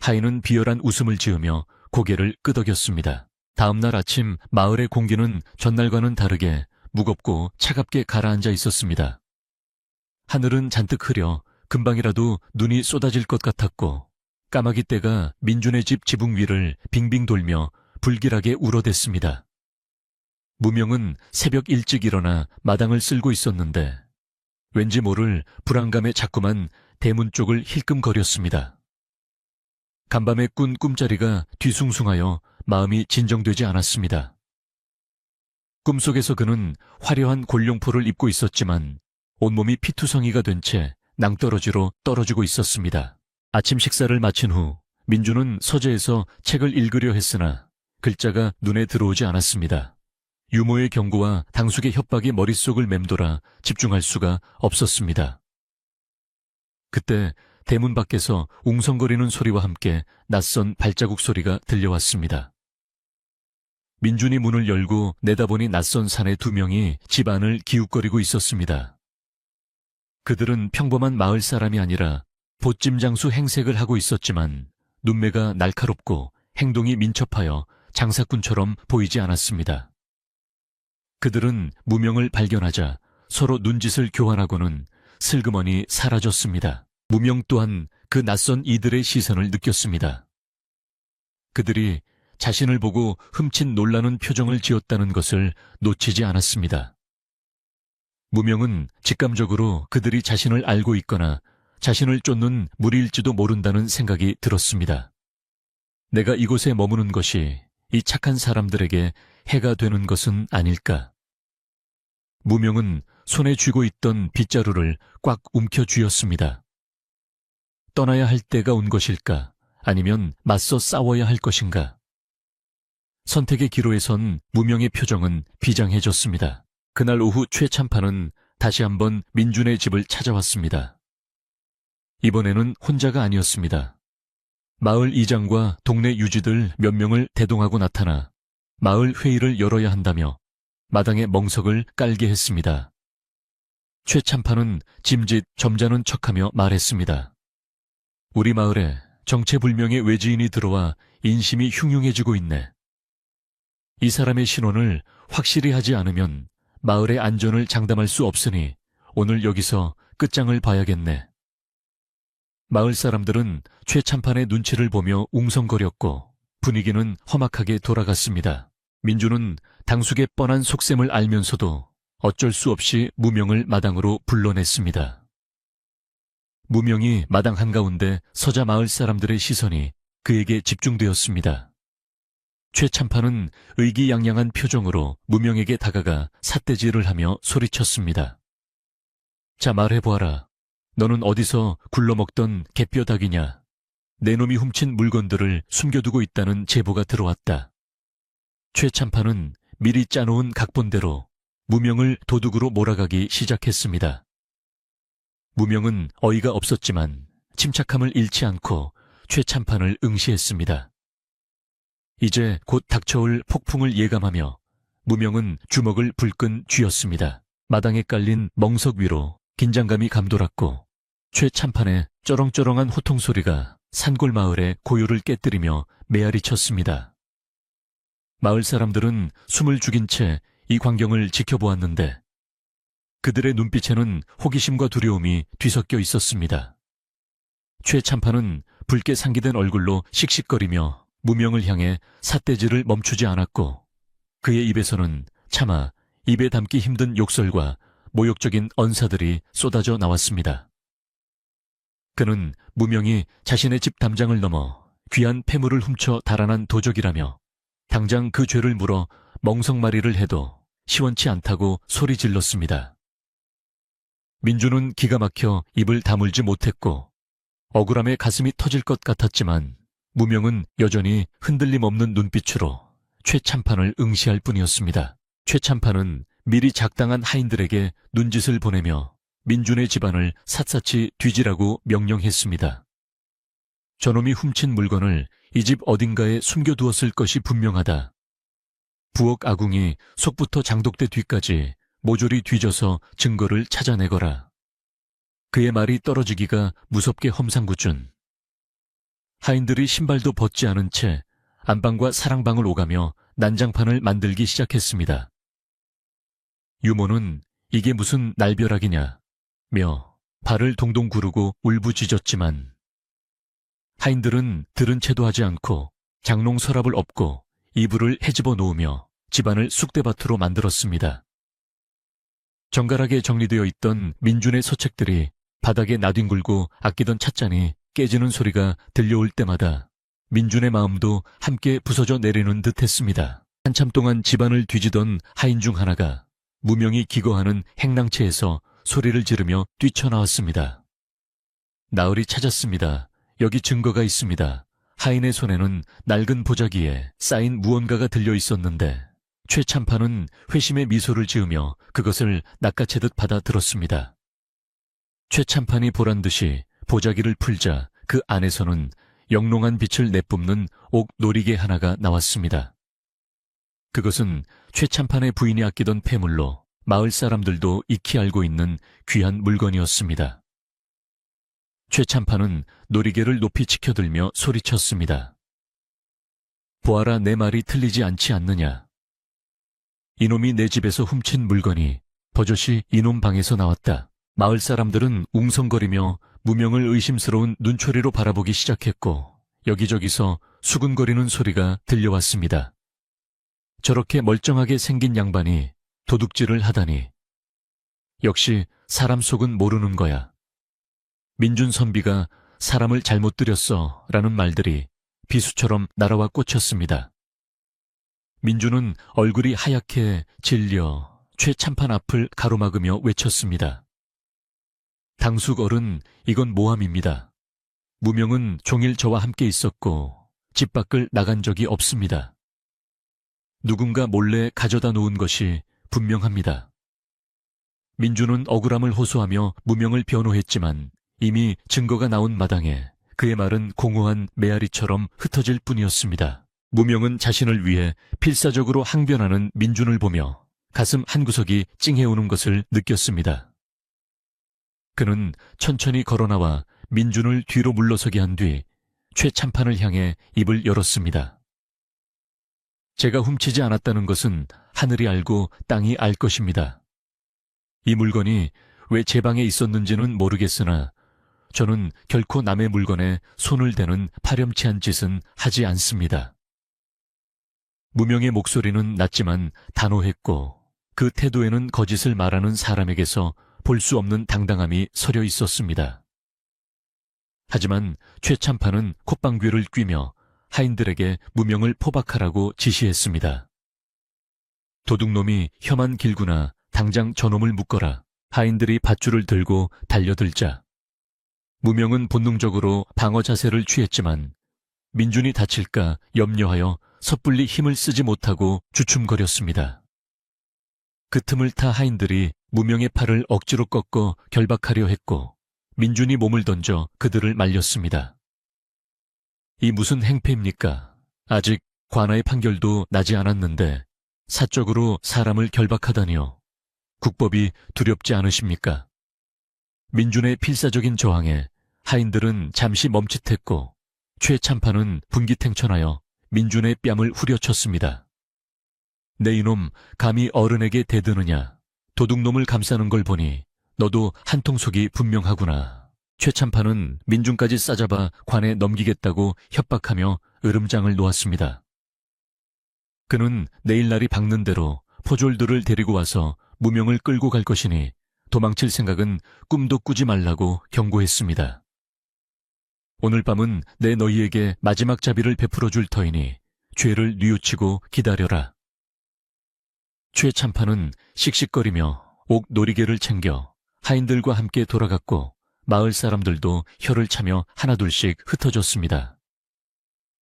하인은 비열한 웃음을 지으며 고개를 끄덕였습니다. 다음 날 아침 마을의 공기는 전날과는 다르게 무겁고 차갑게 가라앉아 있었습니다. 하늘은 잔뜩 흐려 금방이라도 눈이 쏟아질 것 같았고 까마귀 떼가 민준의 집 지붕 위를 빙빙 돌며 불길하게 울어댔습니다. 무명은 새벽 일찍 일어나 마당을 쓸고 있었는데 왠지 모를 불안감에 자꾸만 대문 쪽을 힐끔거렸습니다. 간밤에 꾼 꿈자리가 뒤숭숭하여 마음이 진정되지 않았습니다. 꿈속에서 그는 화려한 골룡포를 입고 있었지만 온몸이 피투성이가 된 채 낭떠러지로 떨어지고 있었습니다. 아침 식사를 마친 후 민주는 서재에서 책을 읽으려 했으나 글자가 눈에 들어오지 않았습니다. 유모의 경고와 당숙의 협박이 머릿속을 맴돌아 집중할 수가 없었습니다. 그때 대문 밖에서 웅성거리는 소리와 함께 낯선 발자국 소리가 들려왔습니다. 민준이 문을 열고 내다보니 낯선 사내 2명이 집 안을 기웃거리고 있었습니다. 그들은 평범한 마을 사람이 아니라 보찜장수 행색을 하고 있었지만 눈매가 날카롭고 행동이 민첩하여 장사꾼처럼 보이지 않았습니다. 그들은 무명을 발견하자 서로 눈짓을 교환하고는 슬그머니 사라졌습니다. 무명 또한 그 낯선 이들의 시선을 느꼈습니다. 그들이 자신을 보고 흠칫 놀라는 표정을 지었다는 것을 놓치지 않았습니다. 무명은 직감적으로 그들이 자신을 알고 있거나 자신을 쫓는 무리일지도 모른다는 생각이 들었습니다. 내가 이곳에 머무는 것이 이 착한 사람들에게 해가 되는 것은 아닐까. 무명은 손에 쥐고 있던 빗자루를 꽉 움켜쥐었습니다. 떠나야 할 때가 온 것일까? 아니면 맞서 싸워야 할 것인가? 선택의 기로에 선 무명의 표정은 비장해졌습니다. 그날 오후 최참판은 다시 한번 민준의 집을 찾아왔습니다. 이번에는 혼자가 아니었습니다. 마을 이장과 동네 유지들 몇 명을 대동하고 나타나 마을 회의를 열어야 한다며 마당에 멍석을 깔게 했습니다. 최참판은 짐짓 점잖은 척하며 말했습니다. 우리 마을에 정체불명의 외지인이 들어와 인심이 흉흉해지고 있네. 이 사람의 신원을 확실히 하지 않으면 마을의 안전을 장담할 수 없으니 오늘 여기서 끝장을 봐야겠네. 마을 사람들은 최참판의 눈치를 보며 웅성거렸고 분위기는 험악하게 돌아갔습니다. 민주는 당숙의 뻔한 속셈을 알면서도 어쩔 수 없이 무명을 마당으로 불러냈습니다. 무명이 마당 한가운데 서자 마을 사람들의 시선이 그에게 집중되었습니다. 최참판은 의기양양한 표정으로 무명에게 다가가 삿대질을 하며 소리쳤습니다. 자, 말해보아라. 너는 어디서 굴러먹던 개뼈닭이냐? 내 놈이 훔친 물건들을 숨겨두고 있다는 제보가 들어왔다. 최참판은 미리 짜놓은 각본대로 무명을 도둑으로 몰아가기 시작했습니다. 무명은 어이가 없었지만 침착함을 잃지 않고 최참판을 응시했습니다. 이제 곧 닥쳐올 폭풍을 예감하며 무명은 주먹을 불끈 쥐었습니다. 마당에 깔린 멍석 위로 긴장감이 감돌았고 최참판의 쩌렁쩌렁한 호통소리가 산골 마을의 고요를 깨뜨리며 메아리쳤습니다. 마을 사람들은 숨을 죽인 채 이 광경을 지켜보았는데 그들의 눈빛에는 호기심과 두려움이 뒤섞여 있었습니다. 최참판은 붉게 상기된 얼굴로 씩씩거리며 무명을 향해 삿대질을 멈추지 않았고 그의 입에서는 차마 입에 담기 힘든 욕설과 모욕적인 언사들이 쏟아져 나왔습니다. 그는 무명이 자신의 집 담장을 넘어 귀한 폐물을 훔쳐 달아난 도적이라며 당장 그 죄를 물어 멍석마리를 해도 시원치 않다고 소리 질렀습니다. 민주는 기가 막혀 입을 다물지 못했고 억울함에 가슴이 터질 것 같았지만 무명은 여전히 흔들림 없는 눈빛으로 최참판을 응시할 뿐이었습니다. 최참판은 미리 작당한 하인들에게 눈짓을 보내며 민준의 집안을 샅샅이 뒤지라고 명령했습니다. 저놈이 훔친 물건을 이 집 어딘가에 숨겨두었을 것이 분명하다. 부엌 아궁이 속부터 장독대 뒤까지 모조리 뒤져서 증거를 찾아내거라. 그의 말이 떨어지기가 무섭게 험상궂은. 하인들이 신발도 벗지 않은 채 안방과 사랑방을 오가며 난장판을 만들기 시작했습니다. 유모는 이게 무슨 날벼락이냐 며 발을 동동 구르고 울부짖었지만 하인들은 들은 채도 하지 않고 장롱 서랍을 엎고 이불을 헤집어 놓으며 집안을 쑥대밭으로 만들었습니다. 정갈하게 정리되어 있던 민준의 서책들이 바닥에 나뒹굴고 아끼던 찻잔이 깨지는 소리가 들려올 때마다 민준의 마음도 함께 부서져 내리는 듯 했습니다. 한참 동안 집안을 뒤지던 하인 중 하나가 무명이 기거하는 행랑채에서 소리를 지르며 뛰쳐나왔습니다. 나으리 찾았습니다. 여기 증거가 있습니다. 하인의 손에는 낡은 보자기에 쌓인 무언가가 들려 있었는데 최참판은 회심의 미소를 지으며 그것을 낚아채듯 받아들었습니다. 최참판이 보란듯이 보자기를 풀자 그 안에서는 영롱한 빛을 내뿜는 옥 놀이개 하나가 나왔습니다. 그것은 최참판의 부인이 아끼던 폐물로 마을 사람들도 익히 알고 있는 귀한 물건이었습니다. 최참판은 놀이개를 높이 치켜들며 소리쳤습니다. 보아라, 내 말이 틀리지 않지 않느냐. 이놈이 내 집에서 훔친 물건이 버젓이 이놈 방에서 나왔다. 마을 사람들은 웅성거리며 무명을 의심스러운 눈초리로 바라보기 시작했고 여기저기서 수근거리는 소리가 들려왔습니다. 저렇게 멀쩡하게 생긴 양반이 도둑질을 하다니. 역시 사람 속은 모르는 거야. 민준 선비가 사람을 잘못 들였어 라는 말들이 비수처럼 날아와 꽂혔습니다. 민준은 얼굴이 하얗게 질려 최참판 앞을 가로막으며 외쳤습니다. 당숙 어른, 이건 모함입니다. 무명은 종일 저와 함께 있었고 집 밖을 나간 적이 없습니다. 누군가 몰래 가져다 놓은 것이 분명합니다. 민준은 억울함을 호소하며 무명을 변호했지만 이미 증거가 나온 마당에 그의 말은 공허한 메아리처럼 흩어질 뿐이었습니다. 무명은 자신을 위해 필사적으로 항변하는 민준을 보며 가슴 한구석이 찡해오는 것을 느꼈습니다. 그는 천천히 걸어나와 민준을 뒤로 물러서게 한 뒤 최참판을 향해 입을 열었습니다. 제가 훔치지 않았다는 것은 하늘이 알고 땅이 알 것입니다. 이 물건이 왜 제 방에 있었는지는 모르겠으나 저는 결코 남의 물건에 손을 대는 파렴치한 짓은 하지 않습니다. 무명의 목소리는 낮지만 단호했고 그 태도에는 거짓을 말하는 사람에게서 볼 수 없는 당당함이 서려 있었습니다. 하지만 최참판은 콧방귀를 뀌며 하인들에게 무명을 포박하라고 지시했습니다. 도둑놈이 혀만 길구나 당장 저놈을 묶어라. 하인들이 밧줄을 들고 달려들자 무명은 본능적으로 방어 자세를 취했지만 민준이 다칠까 염려하여 섣불리 힘을 쓰지 못하고 주춤거렸습니다. 그 틈을 타 하인들이 무명의 팔을 억지로 꺾어 결박하려 했고 민준이 몸을 던져 그들을 말렸습니다. 이 무슨 행패입니까? 아직 관아의 판결도 나지 않았는데 사적으로 사람을 결박하다니요. 국법이 두렵지 않으십니까? 민준의 필사적인 저항에 하인들은 잠시 멈칫했고 최참판은 분기탱천하여 민준의 뺨을 후려쳤습니다. 내 이놈 감히 어른에게 대드느냐. 도둑놈을 감싸는 걸 보니 너도 한통속이 분명하구나. 최참판은 민준까지 싸잡아 관에 넘기겠다고 협박하며 으름장을 놓았습니다. 그는 내일 날이 밝는 대로 포졸들을 데리고 와서 무명을 끌고 갈 것이니 도망칠 생각은 꿈도 꾸지 말라고 경고했습니다. 오늘 밤은 내 너희에게 마지막 자비를 베풀어 줄 터이니 죄를 뉘우치고 기다려라. 최참판은 씩씩거리며 옥 놀이개를 챙겨 하인들과 함께 돌아갔고 마을 사람들도 혀를 차며 하나둘씩 흩어졌습니다.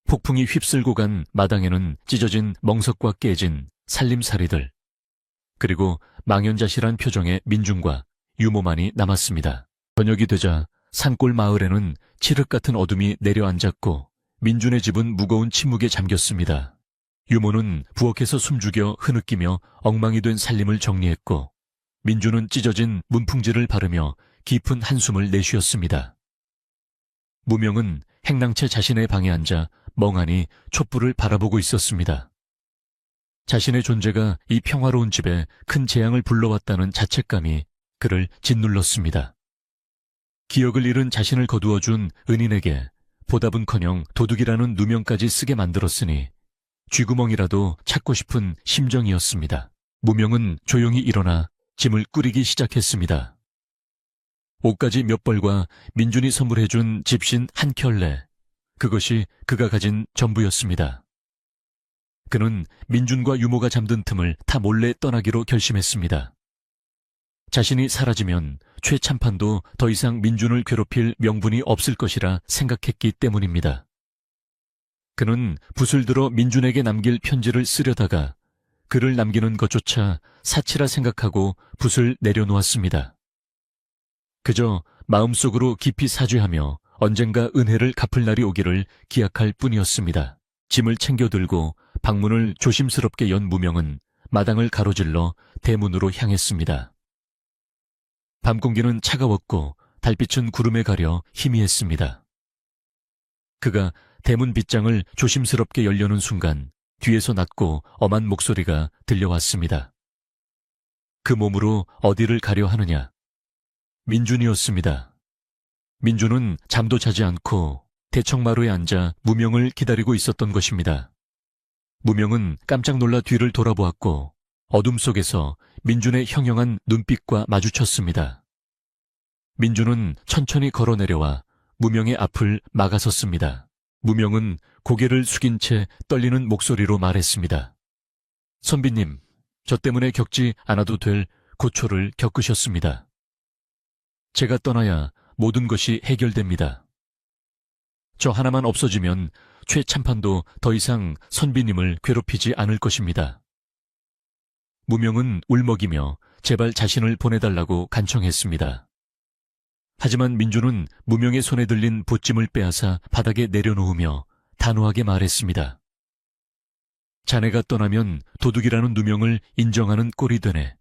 폭풍이 휩쓸고 간 마당에는 찢어진 멍석과 깨진 살림살이들, 그리고 망연자실한 표정의 민준과 유모만이 남았습니다. 저녁이 되자 산골 마을에는 칠흑 같은 어둠이 내려앉았고 민준의 집은 무거운 침묵에 잠겼습니다. 유모는 부엌에서 숨죽여 흐느끼며 엉망이 된 살림을 정리했고 민준은 찢어진 문풍지를 바르며 깊은 한숨을 내쉬었습니다. 무명은 행랑채 자신의 방에 앉아 멍하니 촛불을 바라보고 있었습니다. 자신의 존재가 이 평화로운 집에 큰 재앙을 불러왔다는 자책감이 그를 짓눌렀습니다. 기억을 잃은 자신을 거두어준 은인에게 보답은커녕 도둑이라는 누명까지 쓰게 만들었으니 쥐구멍이라도 찾고 싶은 심정이었습니다. 무명은 조용히 일어나 짐을 꾸리기 시작했습니다. 옷가지 몇 벌과 민준이 선물해준 집신 한 켤레, 그것이 그가 가진 전부였습니다. 그는 민준과 유모가 잠든 틈을 타 몰래 떠나기로 결심했습니다. 자신이 사라지면 최참판도 더 이상 민준을 괴롭힐 명분이 없을 것이라 생각했기 때문입니다. 그는 붓을 들어 민준에게 남길 편지를 쓰려다가 글을 남기는 것조차 사치라 생각하고 붓을 내려놓았습니다. 그저 마음속으로 깊이 사죄하며 언젠가 은혜를 갚을 날이 오기를 기약할 뿐이었습니다. 짐을 챙겨 들고 방문을 조심스럽게 연 무명은 마당을 가로질러 대문으로 향했습니다. 밤 공기는 차가웠고 달빛은 구름에 가려 희미했습니다. 그가 대문 빗장을 조심스럽게 열려는 순간 뒤에서 낮고 엄한 목소리가 들려왔습니다. 그 몸으로 어디를 가려 하느냐? 민준이었습니다. 민준은 잠도 자지 않고 대청마루에 앉아 무명을 기다리고 있었던 것입니다. 무명은 깜짝 놀라 뒤를 돌아보았고 어둠 속에서 민준의 형형한 눈빛과 마주쳤습니다. 민준은 천천히 걸어 내려와 무명의 앞을 막아섰습니다. 무명은 고개를 숙인 채 떨리는 목소리로 말했습니다. 선비님, 저 때문에 겪지 않아도 될 고초를 겪으셨습니다. 제가 떠나야 모든 것이 해결됩니다. 저 하나만 없어지면 최참판도 더 이상 선비님을 괴롭히지 않을 것입니다. 무명은 울먹이며 제발 자신을 보내달라고 간청했습니다. 하지만 민준은 무명의 손에 들린 보찜을 빼앗아 바닥에 내려놓으며 단호하게 말했습니다. 자네가 떠나면 도둑이라는 누명을 인정하는 꼴이 되네.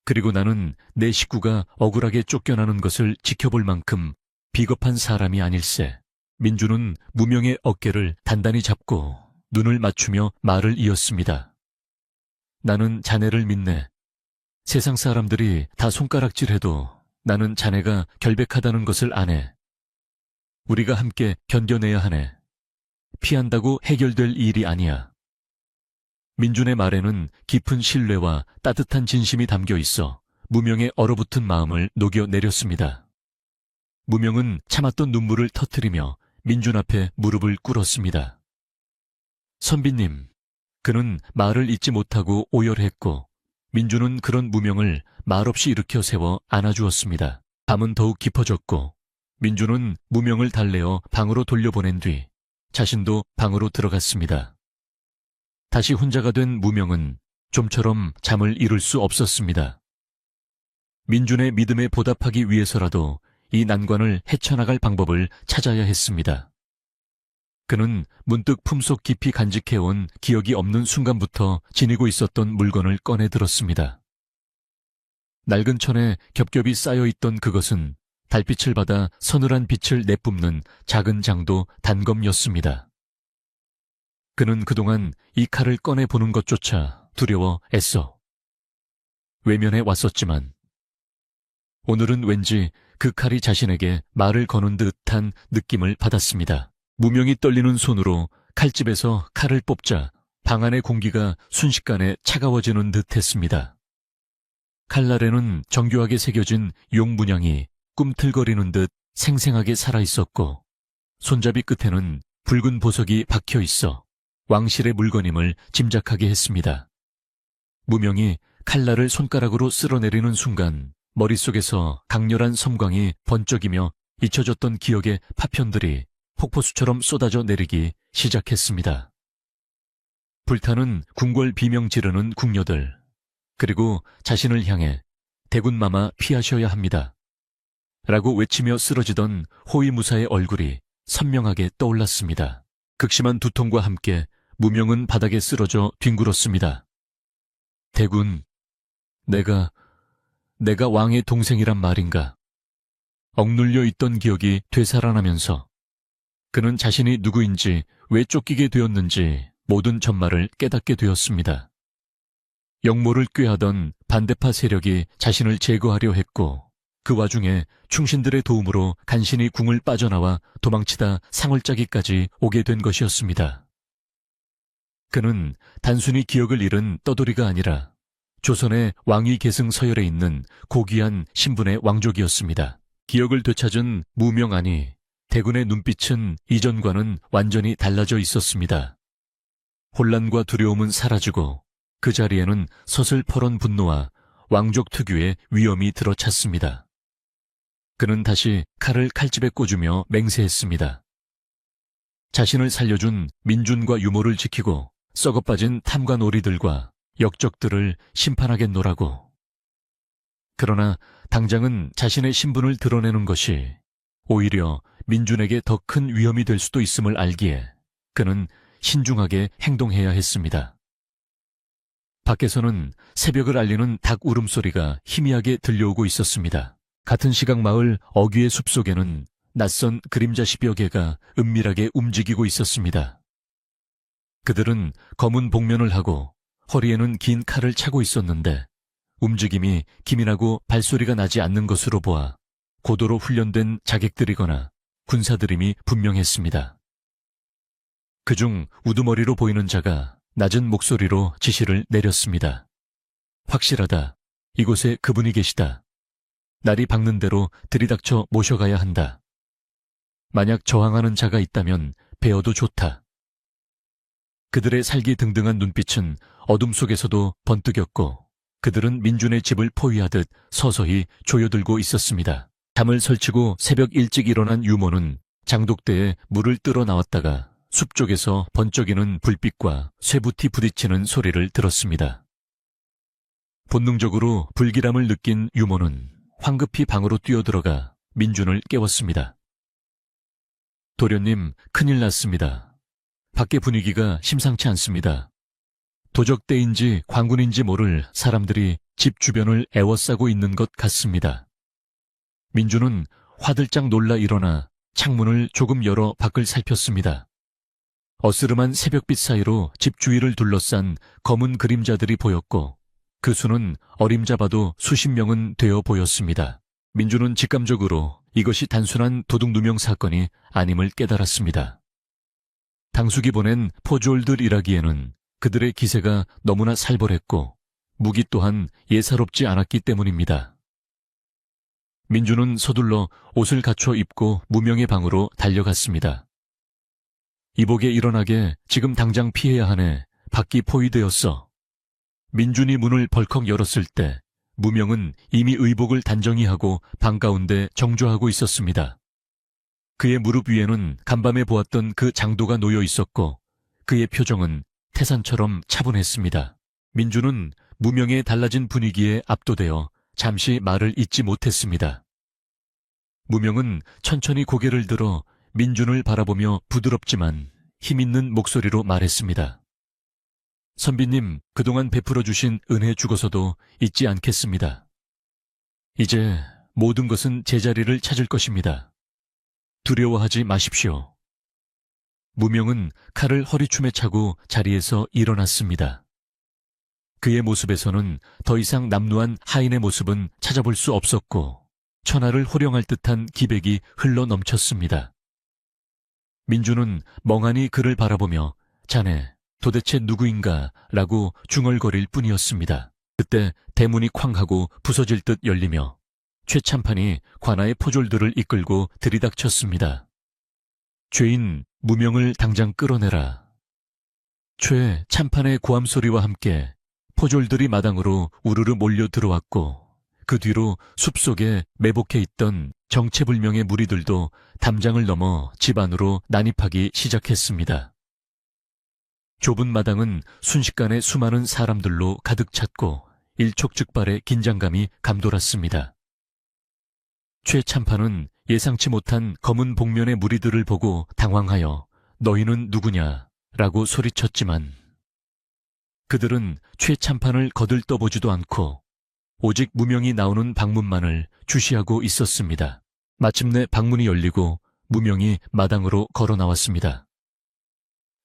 그리고 나는 내 식구가 억울하게 쫓겨나는 것을 지켜볼 만큼 비겁한 사람이 아닐세. 민준은 무명의 어깨를 단단히 잡고 눈을 맞추며 말을 이었습니다. 나는 자네를 믿네. 세상 사람들이 다 손가락질해도 나는 자네가 결백하다는 것을 아네. 우리가 함께 견뎌내야 하네. 피한다고 해결될 일이 아니야. 민준의 말에는 깊은 신뢰와 따뜻한 진심이 담겨 있어 무명의 얼어붙은 마음을 녹여내렸습니다. 무명은 참았던 눈물을 터뜨리며 민준 앞에 무릎을 꿇었습니다. 선비님, 그는 말을 잇지 못하고 오열했고 민준은 그런 무명을 말없이 일으켜 세워 안아주었습니다. 밤은 더욱 깊어졌고 민준은 무명을 달래어 방으로 돌려보낸 뒤 자신도 방으로 들어갔습니다. 다시 혼자가 된 무명은 좀처럼 잠을 이룰 수 없었습니다. 민준의 믿음에 보답하기 위해서라도 이 난관을 헤쳐나갈 방법을 찾아야 했습니다. 그는 문득 품속 깊이 간직해온 기억이 없는 순간부터 지니고 있었던 물건을 꺼내 들었습니다. 낡은 천에 겹겹이 쌓여있던 그것은 달빛을 받아 서늘한 빛을 내뿜는 작은 장도 단검이었습니다. 그는 그동안 이 칼을 꺼내보는 것조차 두려워 애써 외면해 왔었지만 오늘은 왠지 그 칼이 자신에게 말을 거는 듯한 느낌을 받았습니다. 무명이 떨리는 손으로 칼집에서 칼을 뽑자 방 안의 공기가 순식간에 차가워지는 듯 했습니다. 칼날에는 정교하게 새겨진 용 문양이 꿈틀거리는 듯 생생하게 살아있었고 손잡이 끝에는 붉은 보석이 박혀 있어 왕실의 물건임을 짐작하게 했습니다. 무명이 칼날을 손가락으로 쓸어내리는 순간 머릿속에서 강렬한 섬광이 번쩍이며 잊혀졌던 기억의 파편들이 폭포수처럼 쏟아져 내리기 시작했습니다. 불타는 궁궐 비명 지르는 궁녀들, 그리고 자신을 향해 대군마마 피하셔야 합니다. 라고 외치며 쓰러지던 호위무사의 얼굴이 선명하게 떠올랐습니다. 극심한 두통과 함께 무명은 바닥에 쓰러져 뒹굴었습니다. 대군, 내가 왕의 동생이란 말인가? 억눌려 있던 기억이 되살아나면서 그는 자신이 누구인지 왜 쫓기게 되었는지 모든 전말을 깨닫게 되었습니다. 역모를 꾀하던 반대파 세력이 자신을 제거하려 했고 그 와중에 충신들의 도움으로 간신히 궁을 빠져나와 도망치다 상월짜기까지 오게 된 것이었습니다. 그는 단순히 기억을 잃은 떠돌이가 아니라 조선의 왕위 계승 서열에 있는 고귀한 신분의 왕족이었습니다. 기억을 되찾은 무명아니 대군의 눈빛은 이전과는 완전히 달라져 있었습니다. 혼란과 두려움은 사라지고 그 자리에는 서슬퍼런 분노와 왕족 특유의 위엄이 들어찼습니다. 그는 다시 칼을 칼집에 꽂으며 맹세했습니다. 자신을 살려준 민준과 유모를 지키고 썩어빠진 탐관오리들과 역적들을 심판하겠노라고. 그러나 당장은 자신의 신분을 드러내는 것이 오히려 민준에게 더 큰 위험이 될 수도 있음을 알기에 그는 신중하게 행동해야 했습니다. 밖에서는 새벽을 알리는 닭 울음소리가 희미하게 들려오고 있었습니다. 같은 시각 마을 어귀의 숲속에는 낯선 그림자 10여 개가 은밀하게 움직이고 있었습니다. 그들은 검은 복면을 하고 허리에는 긴 칼을 차고 있었는데 움직임이 기민하고 발소리가 나지 않는 것으로 보아 고도로 훈련된 자객들이거나 군사들임이 분명했습니다. 그중 우두머리로 보이는 자가 낮은 목소리로 지시를 내렸습니다. 확실하다. 이곳에 그분이 계시다. 날이 밝는 대로 들이닥쳐 모셔가야 한다. 만약 저항하는 자가 있다면 베어도 좋다. 그들의 살기 등등한 눈빛은 어둠 속에서도 번뜩였고 그들은 민준의 집을 포위하듯 서서히 조여들고 있었습니다. 잠을 설치고 새벽 일찍 일어난 유모는 장독대에 물을 뜨러 나왔다가 숲 쪽에서 번쩍이는 불빛과 쇠붙이 부딪히는 소리를 들었습니다. 본능적으로 불길함을 느낀 유모는 황급히 방으로 뛰어들어가 민준을 깨웠습니다. 도련님, 큰일 났습니다. 밖의 분위기가 심상치 않습니다. 도적대인지 관군인지 모를 사람들이 집 주변을 에워싸고 있는 것 같습니다. 민준은 화들짝 놀라 일어나 창문을 조금 열어 밖을 살폈습니다. 어스름한 새벽빛 사이로 집 주위를 둘러싼 검은 그림자들이 보였고 그 수는 어림잡아도 수십 명은 되어 보였습니다. 민준은 직감적으로 이것이 단순한 도둑누명 사건이 아님을 깨달았습니다. 당숙이 보낸 포졸들이라기에는 그들의 기세가 너무나 살벌했고 무기 또한 예사롭지 않았기 때문입니다. 민준은 서둘러 옷을 갖춰 입고 무명의 방으로 달려갔습니다. 이복에 일어나게 지금 당장 피해야 하네. 밖이 포위되었어. 민준이 문을 벌컥 열었을 때 무명은 이미 의복을 단정히 하고 방 가운데 정조하고 있었습니다. 그의 무릎 위에는 간밤에 보았던 그 장도가 놓여 있었고 그의 표정은 태산처럼 차분했습니다. 민준은 무명의 달라진 분위기에 압도되어 잠시 말을 잇지 못했습니다. 무명은 천천히 고개를 들어 민준을 바라보며 부드럽지만 힘있는 목소리로 말했습니다. 선비님, 그동안 베풀어 주신 은혜 죽어서도 잊지 않겠습니다. 이제 모든 것은 제자리를 찾을 것입니다. 두려워하지 마십시오. 무명은 칼을 허리춤에 차고 자리에서 일어났습니다. 그의 모습에서는 더 이상 남루한 하인의 모습은 찾아볼 수 없었고 천하를 호령할 듯한 기백이 흘러넘쳤습니다. 민준은 멍하니 그를 바라보며 자네 도대체 누구인가 라고 중얼거릴 뿐이었습니다. 그때 대문이 쾅 하고 부서질 듯 열리며 최참판이 관아의 포졸들을 이끌고 들이닥쳤습니다. 죄인 무명을 당장 끌어내라. 최참판의 고함 소리와 함께 포졸들이 마당으로 우르르 몰려 들어왔고 그 뒤로 숲속에 매복해 있던 정체불명의 무리들도 담장을 넘어 집 안으로 난입하기 시작했습니다. 좁은 마당은 순식간에 수많은 사람들로 가득 찼고 일촉즉발의 긴장감이 감돌았습니다. 최참판은 예상치 못한 검은 복면의 무리들을 보고 당황하여 너희는 누구냐 라고 소리쳤지만 그들은 최참판을 거들떠보지도 않고 오직 무명이 나오는 방문만을 주시하고 있었습니다. 마침내 방문이 열리고 무명이 마당으로 걸어 나왔습니다.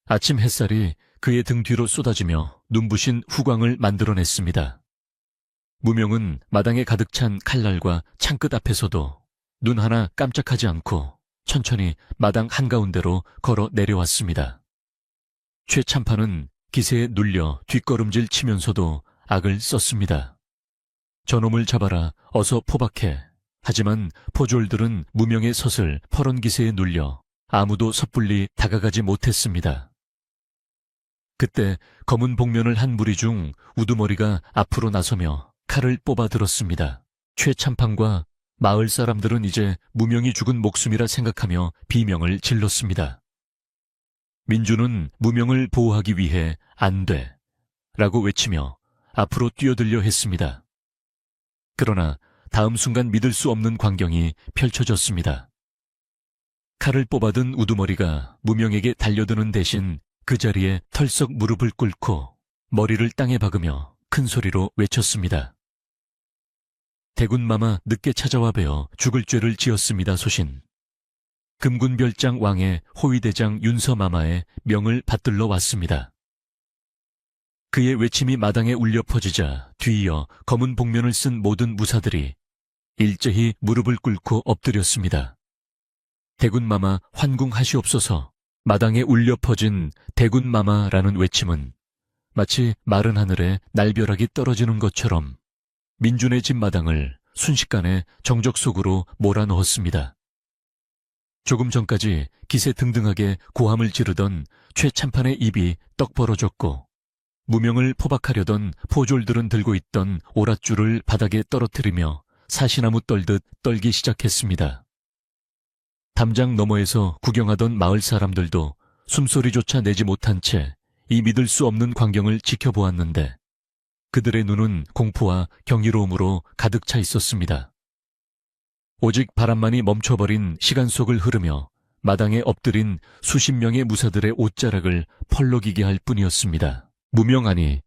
아침 햇살이 그의 등 뒤로 쏟아지며 눈부신 후광을 만들어냈습니다. 무명은 마당에 가득 찬 칼날과 창끝 앞에서도 눈 하나 깜짝하지 않고 천천히 마당 한가운데로 걸어 내려왔습니다. 최참판은 기세에 눌려 뒷걸음질 치면서도 악을 썼습니다. 저놈을 잡아라, 어서 포박해. 하지만 포졸들은 무명의 섯을 퍼런 기세에 눌려 아무도 섣불리 다가가지 못했습니다. 그때 검은 복면을 한 무리 중 우두머리가 앞으로 나서며 칼을 뽑아 들었습니다. 최참판과 마을 사람들은 이제 무명이 죽은 목숨이라 생각하며 비명을 질렀습니다. 민준은 무명을 보호하기 위해 안 돼 라고 외치며 앞으로 뛰어들려 했습니다. 그러나 다음 순간 믿을 수 없는 광경이 펼쳐졌습니다. 칼을 뽑아든 우두머리가 무명에게 달려드는 대신 그 자리에 털썩 무릎을 꿇고 머리를 땅에 박으며 큰 소리로 외쳤습니다. 대군마마 늦게 찾아와 뵈어 죽을 죄를 지었습니다 소신. 금군별장 왕의 호위대장 윤서마마의 명을 받들러 왔습니다. 그의 외침이 마당에 울려 퍼지자 뒤이어 검은 복면을 쓴 모든 무사들이 일제히 무릎을 꿇고 엎드렸습니다. 대군마마 환궁하시옵소서. 마당에 울려 퍼진 대군마마라는 외침은 마치 마른 하늘에 날벼락이 떨어지는 것처럼 민준의 집 마당을 순식간에 정적 속으로 몰아넣었습니다. 조금 전까지 기세등등하게 고함을 지르던 최참판의 입이 떡 벌어졌고 무명을 포박하려던 포졸들은 들고 있던 오랏줄을 바닥에 떨어뜨리며 사시나무 떨듯 떨기 시작했습니다. 담장 너머에서 구경하던 마을 사람들도 숨소리조차 내지 못한 채 이 믿을 수 없는 광경을 지켜보았는데 그들의 눈은 공포와 경이로움으로 가득 차 있었습니다. 오직 바람만이 멈춰버린 시간 속을 흐르며 마당에 엎드린 수십 명의 무사들의 옷자락을 펄럭이게 할 뿐이었습니다. 무명하니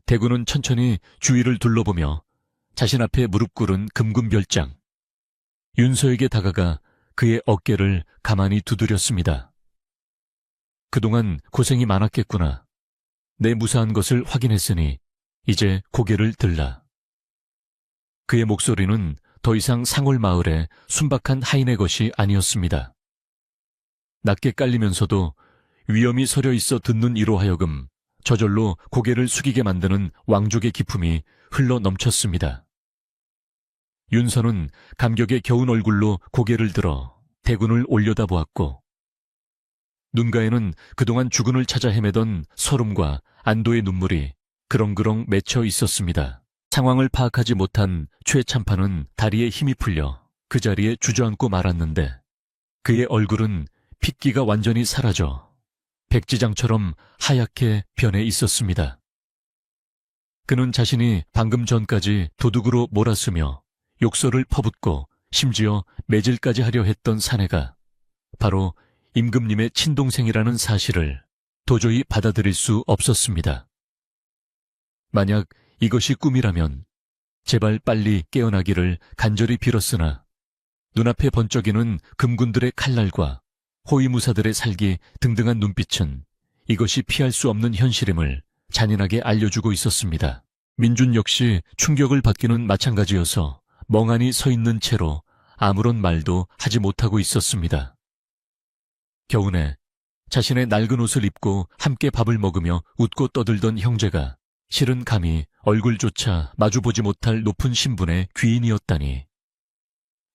대군은 천천히 주위를 둘러보며 자신 앞에 무릎 꿇은 금군별장 윤서에게 다가가 그의 어깨를 가만히 두드렸습니다. 그동안 고생이 많았겠구나. 내 무사한 것을 확인했으니 이제 고개를 들라. 그의 목소리는 더 이상 상월 마을의 순박한 하인의 것이 아니었습니다. 낮게 깔리면서도 위험이 서려 있어 듣는 이로 하여금 저절로 고개를 숙이게 만드는 왕족의 기품이 흘러 넘쳤습니다. 윤서는 감격에 겨운 얼굴로 고개를 들어 대군을 올려다보았고 눈가에는 그동안 주군을 찾아 헤매던 서름과 안도의 눈물이 그렁그렁 맺혀 있었습니다. 상황을 파악하지 못한 최참판은 다리에 힘이 풀려 그 자리에 주저앉고 말았는데 그의 얼굴은 핏기가 완전히 사라져 백지장처럼 하얗게 변해 있었습니다. 그는 자신이 방금 전까지 도둑으로 몰았으며 욕설을 퍼붓고 심지어 매질까지 하려 했던 사내가 바로 임금님의 친동생이라는 사실을 도저히 받아들일 수 없었습니다. 만약 이것이 꿈이라면 제발 빨리 깨어나기를 간절히 빌었으나 눈앞에 번쩍이는 금군들의 칼날과 호위무사들의 살기 등등한 눈빛은 이것이 피할 수 없는 현실임을 잔인하게 알려주고 있었습니다. 민준 역시 충격을 받기는 마찬가지여서 멍하니 서 있는 채로 아무런 말도 하지 못하고 있었습니다. 겨우내 자신의 낡은 옷을 입고 함께 밥을 먹으며 웃고 떠들던 형제가 실은 감히 얼굴조차 마주보지 못할 높은 신분의 귀인이었다니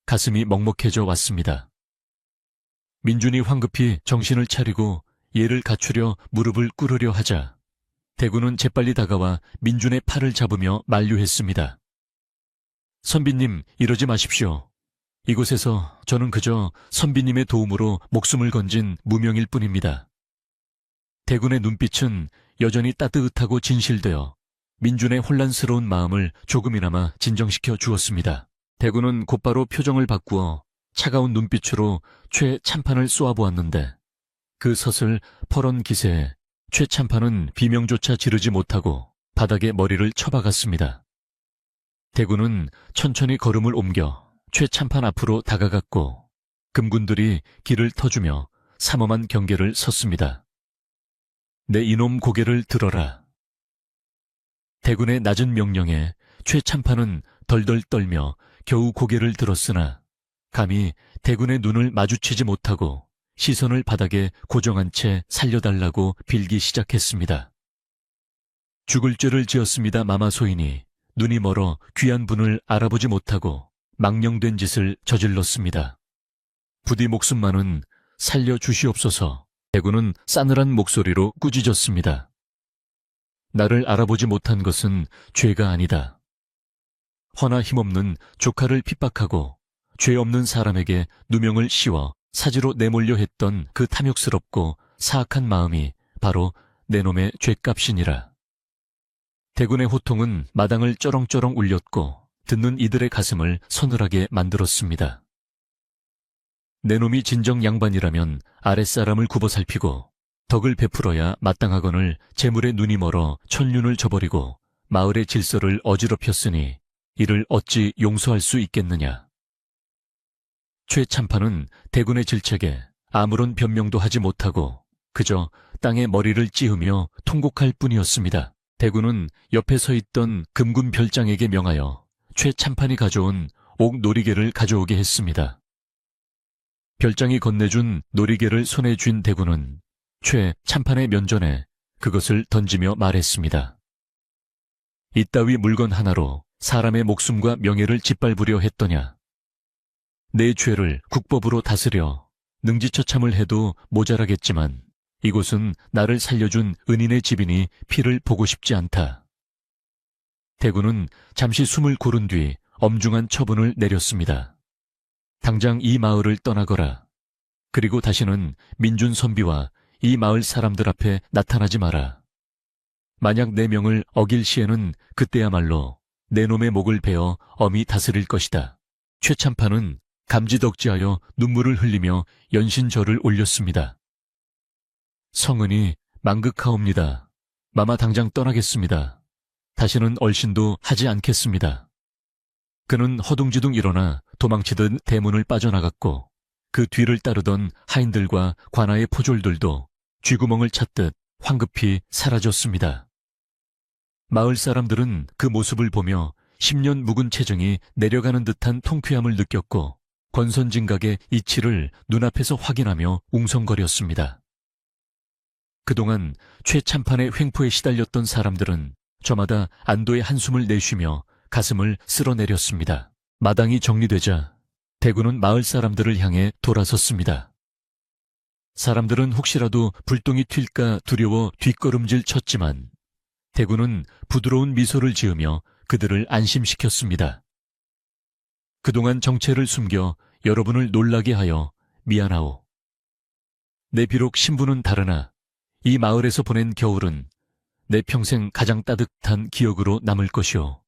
가슴이 먹먹해져 왔습니다. 민준이 황급히 정신을 차리고 예를 갖추려 무릎을 꿇으려 하자 대군은 재빨리 다가와 민준의 팔을 잡으며 만류했습니다. 선비님, 이러지 마십시오. 이곳에서 저는 그저 선비님의 도움으로 목숨을 건진 무명일 뿐입니다. 대군의 눈빛은 여전히 따뜻하고 진실되어 민준의 혼란스러운 마음을 조금이나마 진정시켜 주었습니다. 대군은 곧바로 표정을 바꾸어 차가운 눈빛으로 최참판을 쏘아보았는데 그 서슬 퍼런 기세에 최참판은 비명조차 지르지 못하고 바닥에 머리를 쳐박았습니다. 대군은 천천히 걸음을 옮겨 최참판 앞으로 다가갔고 금군들이 길을 터주며 삼엄한 경계를 섰습니다. 내 이놈 고개를 들어라. 대군의 낮은 명령에 최참판은 덜덜 떨며 겨우 고개를 들었으나 감히 대군의 눈을 마주치지 못하고 시선을 바닥에 고정한 채 살려달라고 빌기 시작했습니다. 죽을 죄를 지었습니다. 마마소인이 눈이 멀어 귀한 분을 알아보지 못하고 망령된 짓을 저질렀습니다. 부디 목숨만은 살려주시옵소서. 대군은 싸늘한 목소리로 꾸짖었습니다. 나를 알아보지 못한 것은 죄가 아니다. 허나 힘없는 조카를 핍박하고 죄 없는 사람에게 누명을 씌워 사지로 내몰려 했던 그 탐욕스럽고 사악한 마음이 바로 내 놈의 죄값이니라. 대군의 호통은 마당을 쩌렁쩌렁 울렸고 듣는 이들의 가슴을 서늘하게 만들었습니다. 내 놈이 진정 양반이라면 아랫사람을 굽어 살피고 덕을 베풀어야 마땅하거늘 재물에 눈이 멀어 천륜을 저버리고 마을의 질서를 어지럽혔으니 이를 어찌 용서할 수 있겠느냐. 최참판은 대군의 질책에 아무런 변명도 하지 못하고 그저 땅에 머리를 찌으며 통곡할 뿐이었습니다. 대군은 옆에 서 있던 금군 별장에게 명하여 최참판이 가져온 옥 놀이개를 가져오게 했습니다. 별장이 건네준 놀이개를 손에 쥔 대군은 최참판의 면전에 그것을 던지며 말했습니다. 이따위 물건 하나로 사람의 목숨과 명예를 짓밟으려 했더냐. 내 죄를 국법으로 다스려 능지처참을 해도 모자라겠지만 이곳은 나를 살려준 은인의 집이니 피를 보고 싶지 않다. 대군은 잠시 숨을 고른 뒤 엄중한 처분을 내렸습니다. 당장 이 마을을 떠나거라. 그리고 다시는 민준 선비와 이 마을 사람들 앞에 나타나지 마라. 만약 내 명을 어길 시에는 그때야말로 내 놈의 목을 베어 엄히 다스릴 것이다. 최참판은 감지덕지하여 눈물을 흘리며 연신절을 올렸습니다. 성은이 망극하옵니다. 마마 당장 떠나겠습니다. 다시는 얼씬도 하지 않겠습니다. 그는 허둥지둥 일어나 도망치듯 대문을 빠져나갔고 그 뒤를 따르던 하인들과 관아의 포졸들도 쥐구멍을 찾듯 황급히 사라졌습니다. 마을 사람들은 그 모습을 보며 10년 묵은 체정이 내려가는 듯한 통쾌함을 느꼈고 권선징각의 이치를 눈앞에서 확인하며 웅성거렸습니다. 그동안 최참판의 횡포에 시달렸던 사람들은 저마다 안도의 한숨을 내쉬며 가슴을 쓸어내렸습니다. 마당이 정리되자 대군은 마을 사람들을 향해 돌아섰습니다. 사람들은 혹시라도 불똥이 튈까 두려워 뒷걸음질 쳤지만 대군은 부드러운 미소를 지으며 그들을 안심시켰습니다. 그동안 정체를 숨겨 여러분을 놀라게 하여 미안하오. 내 비록 신분은 다르나 이 마을에서 보낸 겨울은 내 평생 가장 따뜻한 기억으로 남을 것이오.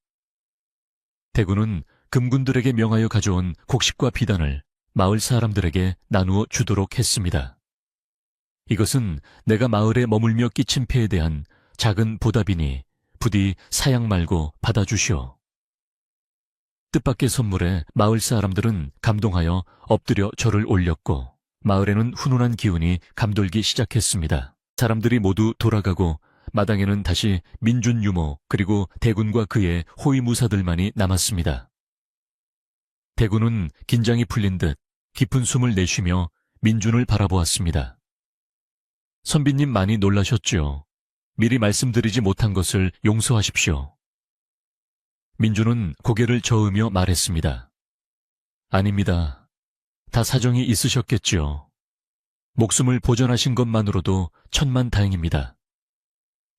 대군은 금군들에게 명하여 가져온 곡식과 비단을 마을 사람들에게 나누어 주도록 했습니다. 이것은 내가 마을에 머물며 끼친 폐에 대한 작은 보답이니 부디 사양 말고 받아주시오. 뜻밖의 선물에 마을 사람들은 감동하여 엎드려 절을 올렸고 마을에는 훈훈한 기운이 감돌기 시작했습니다. 사람들이 모두 돌아가고 마당에는 다시 민준 유모 그리고 대군과 그의 호위무사들만이 남았습니다. 대군은 긴장이 풀린 듯 깊은 숨을 내쉬며 민준을 바라보았습니다. 선비님 많이 놀라셨죠. 미리 말씀드리지 못한 것을 용서하십시오. 민준은 고개를 저으며 말했습니다. 아닙니다. 다 사정이 있으셨겠지요. 목숨을 보전하신 것만으로도 천만다행입니다.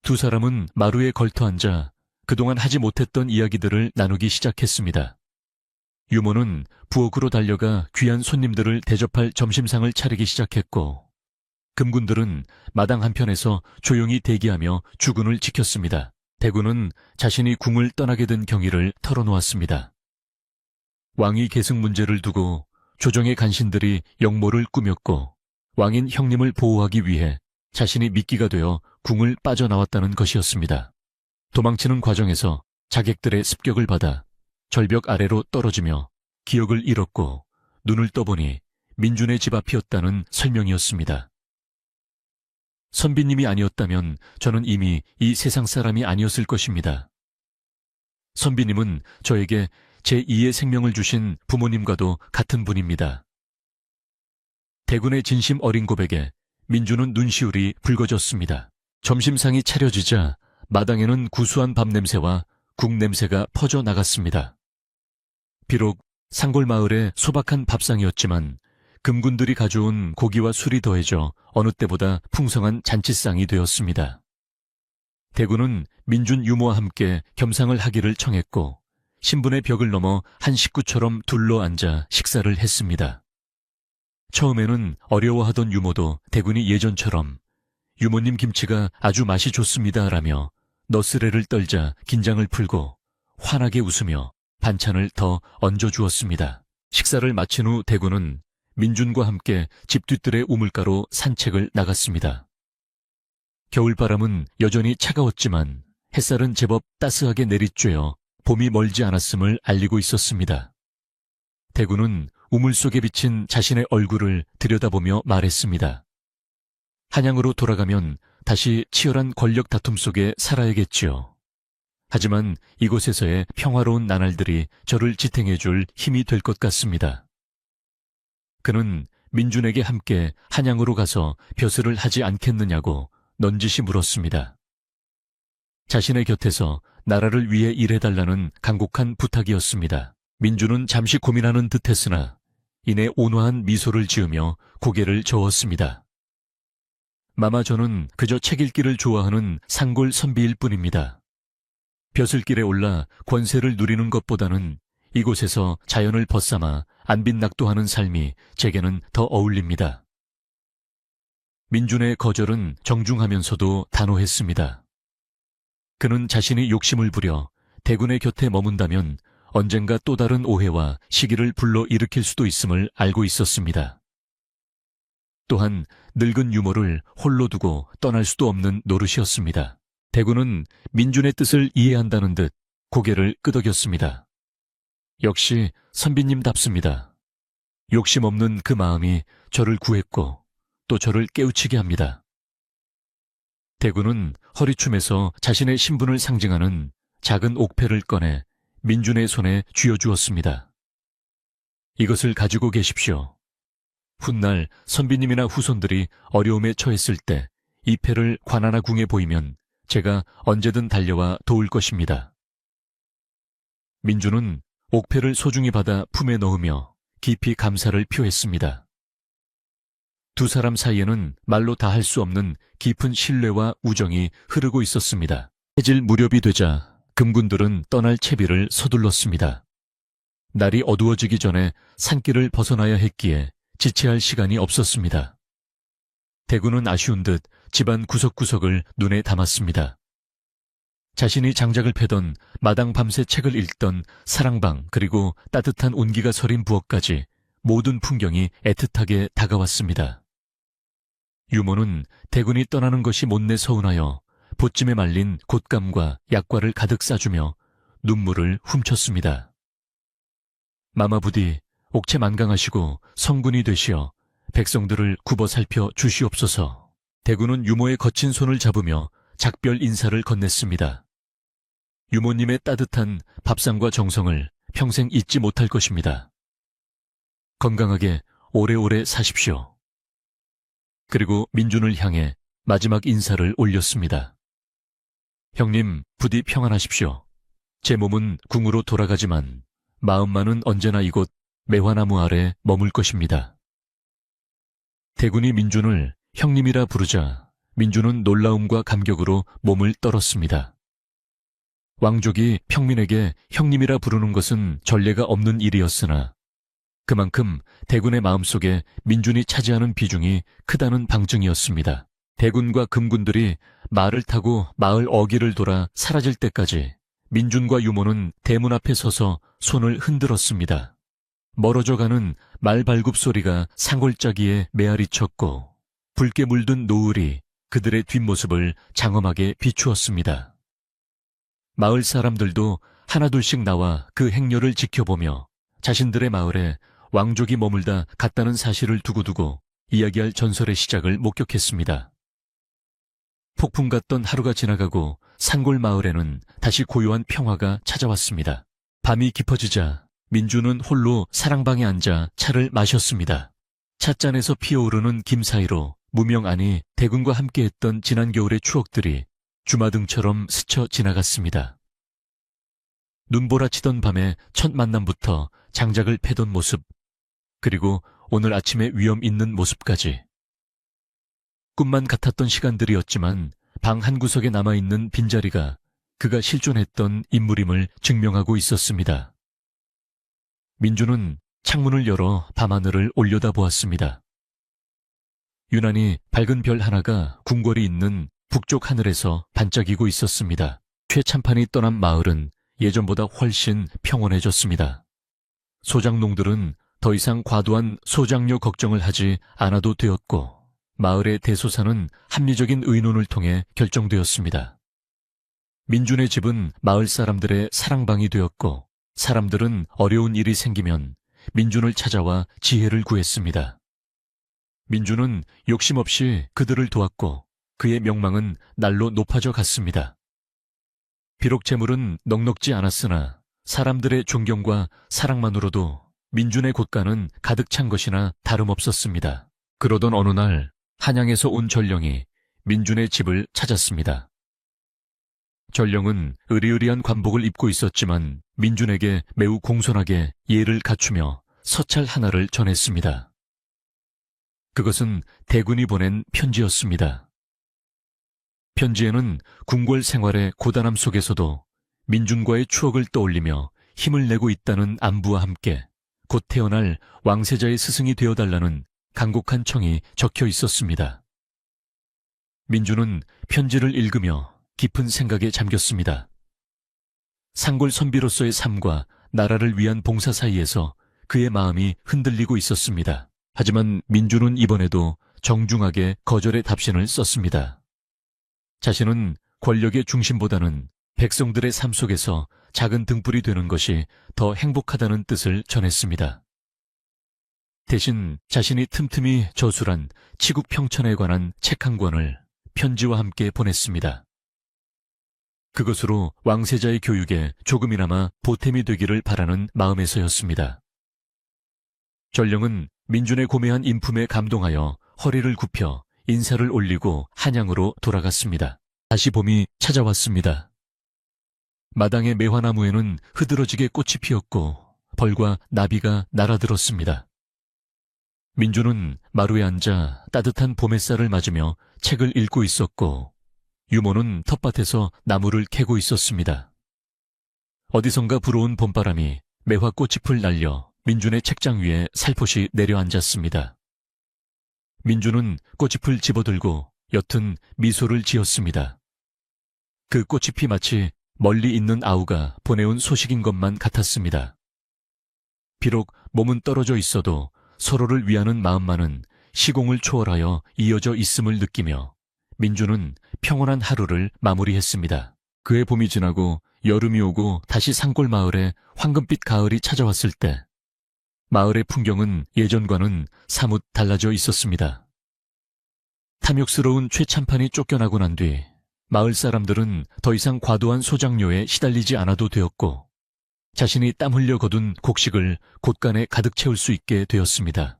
두 사람은 마루에 걸터앉아 그동안 하지 못했던 이야기들을 나누기 시작했습니다. 유모는 부엌으로 달려가 귀한 손님들을 대접할 점심상을 차리기 시작했고 금군들은 마당 한편에서 조용히 대기하며 주군을 지켰습니다. 대군은 자신이 궁을 떠나게 된 경위를 털어놓았습니다. 왕위 계승 문제를 두고 조정의 간신들이 역모를 꾸몄고 왕인 형님을 보호하기 위해 자신이 미끼가 되어 궁을 빠져나왔다는 것이었습니다. 도망치는 과정에서 자객들의 습격을 받아 절벽 아래로 떨어지며 기억을 잃었고 눈을 떠보니 민준의 집 앞이었다는 설명이었습니다. 선비님이 아니었다면 저는 이미 이 세상 사람이 아니었을 것입니다. 선비님은 저에게 제2의 생명을 주신 부모님과도 같은 분입니다. 대군의 진심 어린 고백에 민준은 눈시울이 붉어졌습니다. 점심상이 차려지자 마당에는 구수한 밥 냄새와 국 냄새가 퍼져나갔습니다. 비록 산골마을의 소박한 밥상이었지만 금군들이 가져온 고기와 술이 더해져 어느 때보다 풍성한 잔치상이 되었습니다. 대군은 민준 유모와 함께 겸상을 하기를 청했고 신분의 벽을 넘어 한 식구처럼 둘러앉아 식사를 했습니다. 처음에는 어려워하던 유모도 대군이 예전처럼 유모님 김치가 아주 맛이 좋습니다 라며 너스레를 떨자 긴장을 풀고 환하게 웃으며 반찬을 더 얹어주었습니다. 식사를 마친 후 대군은 민준과 함께 집 뒤뜰의 우물가로 산책을 나갔습니다. 겨울바람은 여전히 차가웠지만 햇살은 제법 따스하게 내리쬐어 봄이 멀지 않았음을 알리고 있었습니다. 대군은 우물 속에 비친 자신의 얼굴을 들여다보며 말했습니다. 한양으로 돌아가면 다시 치열한 권력 다툼 속에 살아야겠지요. 하지만 이곳에서의 평화로운 나날들이 저를 지탱해줄 힘이 될 것 같습니다. 그는 민준에게 함께 한양으로 가서 벼슬을 하지 않겠느냐고 넌지시 물었습니다. 자신의 곁에서 나라를 위해 일해달라는 간곡한 부탁이었습니다. 민주는 잠시 고민하는 듯했으나 이내 온화한 미소를 지으며 고개를 저었습니다. 마마, 저는 그저 책 읽기를 좋아하는 상골 선비일 뿐입니다. 벼슬길에 올라 권세를 누리는 것보다는 이곳에서 자연을 벗삼아 안빈낙도하는 삶이 제게는 더 어울립니다. 민준의 거절은 정중하면서도 단호했습니다. 그는 자신이 욕심을 부려 대군의 곁에 머문다면 언젠가 또 다른 오해와 시기를 불러일으킬 수도 있음을 알고 있었습니다. 또한 늙은 유모를 홀로 두고 떠날 수도 없는 노릇이었습니다. 대군은 민준의 뜻을 이해한다는 듯 고개를 끄덕였습니다. 역시 선비님답습니다. 욕심 없는 그 마음이 저를 구했고 또 저를 깨우치게 합니다. 대군은 허리춤에서 자신의 신분을 상징하는 작은 옥패를 꺼내 민준의 손에 쥐어주었습니다. 이것을 가지고 계십시오. 훗날 선비님이나 후손들이 어려움에 처했을 때 이 패를 관하나 궁에 보이면 제가 언제든 달려와 도울 것입니다. 민준은 옥패를 소중히 받아 품에 넣으며 깊이 감사를 표했습니다. 두 사람 사이에는 말로 다 할 수 없는 깊은 신뢰와 우정이 흐르고 있었습니다. 해질 무렵이 되자 금군들은 떠날 채비를 서둘렀습니다. 날이 어두워지기 전에 산길을 벗어나야 했기에 지체할 시간이 없었습니다. 대군은 아쉬운 듯 집안 구석구석을 눈에 담았습니다. 자신이 장작을 패던 마당 밤새 책을 읽던 사랑방, 그리고 따뜻한 온기가 서린 부엌까지 모든 풍경이 애틋하게 다가왔습니다. 유모는 대군이 떠나는 것이 못내 서운하여 보찜에 말린 곶감과 약과를 가득 싸주며 눈물을 훔쳤습니다. 마마 부디 옥체 만강하시고 성군이 되시어 백성들을 굽어 살펴 주시옵소서. 대군은 유모의 거친 손을 잡으며 작별 인사를 건넸습니다. 유모님의 따뜻한 밥상과 정성을 평생 잊지 못할 것입니다. 건강하게 오래오래 사십시오. 그리고 민준을 향해 마지막 인사를 올렸습니다. 형님, 부디 평안하십시오. 제 몸은 궁으로 돌아가지만 마음만은 언제나 이곳 매화나무 아래 머물 것입니다. 대군이 민준을 형님이라 부르자 민준은 놀라움과 감격으로 몸을 떨었습니다. 왕족이 평민에게 형님이라 부르는 것은 전례가 없는 일이었으나 그만큼 대군의 마음속에 민준이 차지하는 비중이 크다는 방증이었습니다. 대군과 금군들이 말을 타고 마을 어귀를 돌아 사라질 때까지 민준과 유모는 대문 앞에 서서 손을 흔들었습니다. 멀어져가는 말발굽 소리가 상골짜기에 메아리쳤고 붉게 물든 노을이 그들의 뒷모습을 장엄하게 비추었습니다. 마을 사람들도 하나둘씩 나와 그 행렬을 지켜보며 자신들의 마을에 왕족이 머물다 갔다는 사실을 두고두고 이야기할 전설의 시작을 목격했습니다. 폭풍 같던 하루가 지나가고 산골 마을에는 다시 고요한 평화가 찾아왔습니다. 밤이 깊어지자 민주는 홀로 사랑방에 앉아 차를 마셨습니다. 찻잔에서 피어오르는 김 사이로 무명 안이 대군과 함께했던 지난 겨울의 추억들이 주마등처럼 스쳐 지나갔습니다. 눈보라치던 밤의 첫 만남부터 장작을 패던 모습, 그리고 오늘 아침의 위험 있는 모습까지. 꿈만 같았던 시간들이었지만 방 한구석에 남아있는 빈자리가 그가 실존했던 인물임을 증명하고 있었습니다. 민주는 창문을 열어 밤하늘을 올려다보았습니다. 유난히 밝은 별 하나가 궁궐이 있는 북쪽 하늘에서 반짝이고 있었습니다. 최참판이 떠난 마을은 예전보다 훨씬 평온해졌습니다. 소장농들은 더 이상 과도한 소장료 걱정을 하지 않아도 되었고 마을의 대소사는 합리적인 의논을 통해 결정되었습니다. 민준의 집은 마을 사람들의 사랑방이 되었고 사람들은 어려운 일이 생기면 민준을 찾아와 지혜를 구했습니다. 민준은 욕심 없이 그들을 도왔고 그의 명망은 날로 높아져 갔습니다. 비록 재물은 넉넉지 않았으나 사람들의 존경과 사랑만으로도 민준의 곳간은 가득 찬 것이나 다름없었습니다. 그러던 어느 날 한양에서 온 전령이 민준의 집을 찾았습니다. 전령은 으리으리한 관복을 입고 있었지만 민준에게 매우 공손하게 예를 갖추며 서찰 하나를 전했습니다. 그것은 대군이 보낸 편지였습니다. 편지에는 궁궐 생활의 고단함 속에서도 민준과의 추억을 떠올리며 힘을 내고 있다는 안부와 함께 곧 태어날 왕세자의 스승이 되어달라는 간곡한 청이 적혀 있었습니다. 민준은 편지를 읽으며 깊은 생각에 잠겼습니다. 상골 선비로서의 삶과 나라를 위한 봉사 사이에서 그의 마음이 흔들리고 있었습니다. 하지만 민준은 이번에도 정중하게 거절의 답신을 썼습니다. 자신은 권력의 중심보다는 백성들의 삶 속에서 작은 등불이 되는 것이 더 행복하다는 뜻을 전했습니다. 대신 자신이 틈틈이 저술한 치국평천에 관한 책 한 권을 편지와 함께 보냈습니다. 그것으로 왕세자의 교육에 조금이나마 보탬이 되기를 바라는 마음에서였습니다. 전령은 민준의 고매한 인품에 감동하여 허리를 굽혀 인사를 올리고 한양으로 돌아갔습니다. 다시 봄이 찾아왔습니다. 마당의 매화나무에는 흐드러지게 꽃이 피었고 벌과 나비가 날아들었습니다. 민준은 마루에 앉아 따뜻한 봄 햇살을 맞으며 책을 읽고 있었고 유모는 텃밭에서 나무를 캐고 있었습니다. 어디선가 불어온 봄바람이 매화꽃잎을 날려 민준의 책장 위에 살포시 내려앉았습니다. 민준은 꽃잎을 집어들고 옅은 미소를 지었습니다. 그 꽃잎이 마치 멀리 있는 아우가 보내온 소식인 것만 같았습니다. 비록 몸은 떨어져 있어도 서로를 위하는 마음만은 시공을 초월하여 이어져 있음을 느끼며 민준은 평온한 하루를 마무리했습니다. 그의 봄이 지나고 여름이 오고 다시 산골 마을에 황금빛 가을이 찾아왔을 때 마을의 풍경은 예전과는 사뭇 달라져 있었습니다. 탐욕스러운 최참판이 쫓겨나고 난 뒤 마을 사람들은 더 이상 과도한 소장료에 시달리지 않아도 되었고 자신이 땀 흘려 거둔 곡식을 곳간에 가득 채울 수 있게 되었습니다.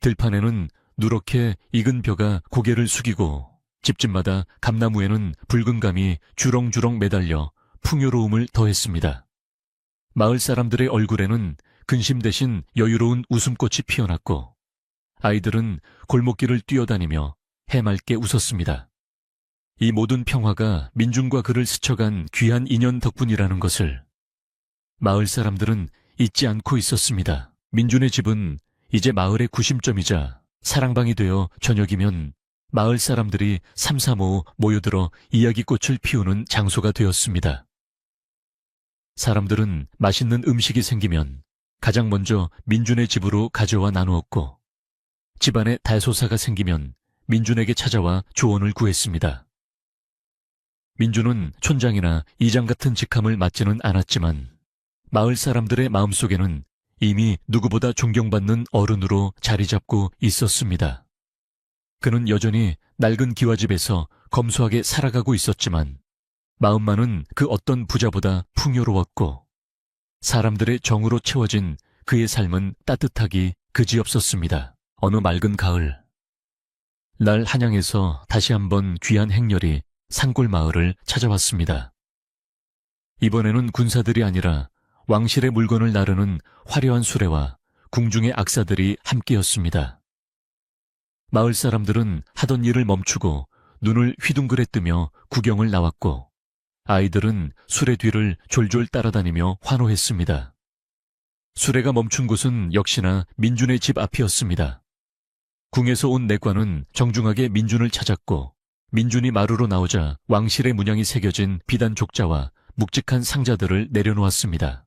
들판에는 누렇게 익은 벼가 고개를 숙이고 집집마다 감나무에는 붉은 감이 주렁주렁 매달려 풍요로움을 더했습니다. 마을 사람들의 얼굴에는 근심 대신 여유로운 웃음꽃이 피어났고 아이들은 골목길을 뛰어다니며 해맑게 웃었습니다. 이 모든 평화가 민준과 그를 스쳐간 귀한 인연 덕분이라는 것을 마을 사람들은 잊지 않고 있었습니다. 민준의 집은 이제 마을의 구심점이자 사랑방이 되어 저녁이면 마을 사람들이 삼삼오오 모여들어 이야기꽃을 피우는 장소가 되었습니다. 사람들은 맛있는 음식이 생기면 가장 먼저 민준의 집으로 가져와 나누었고 집안에 달소사가 생기면 민준에게 찾아와 조언을 구했습니다. 민준은 촌장이나 이장 같은 직함을 맡지는 않았지만 마을 사람들의 마음속에는 이미 누구보다 존경받는 어른으로 자리 잡고 있었습니다. 그는 여전히 낡은 기와집에서 검소하게 살아가고 있었지만 마음만은 그 어떤 부자보다 풍요로웠고 사람들의 정으로 채워진 그의 삶은 따뜻하기 그지없었습니다. 어느 맑은 가을, 날 한양에서 다시 한번 귀한 행렬이 산골 마을을 찾아왔습니다. 이번에는 군사들이 아니라 왕실의 물건을 나르는 화려한 수레와 궁중의 악사들이 함께였습니다. 마을 사람들은 하던 일을 멈추고 눈을 휘둥그레 뜨며 구경을 나왔고 아이들은 수레 뒤를 졸졸 따라다니며 환호했습니다. 수레가 멈춘 곳은 역시나 민준의 집 앞이었습니다. 궁에서 온 내관은 정중하게 민준을 찾았고 민준이 마루로 나오자 왕실의 문양이 새겨진 비단 족자와 묵직한 상자들을 내려놓았습니다.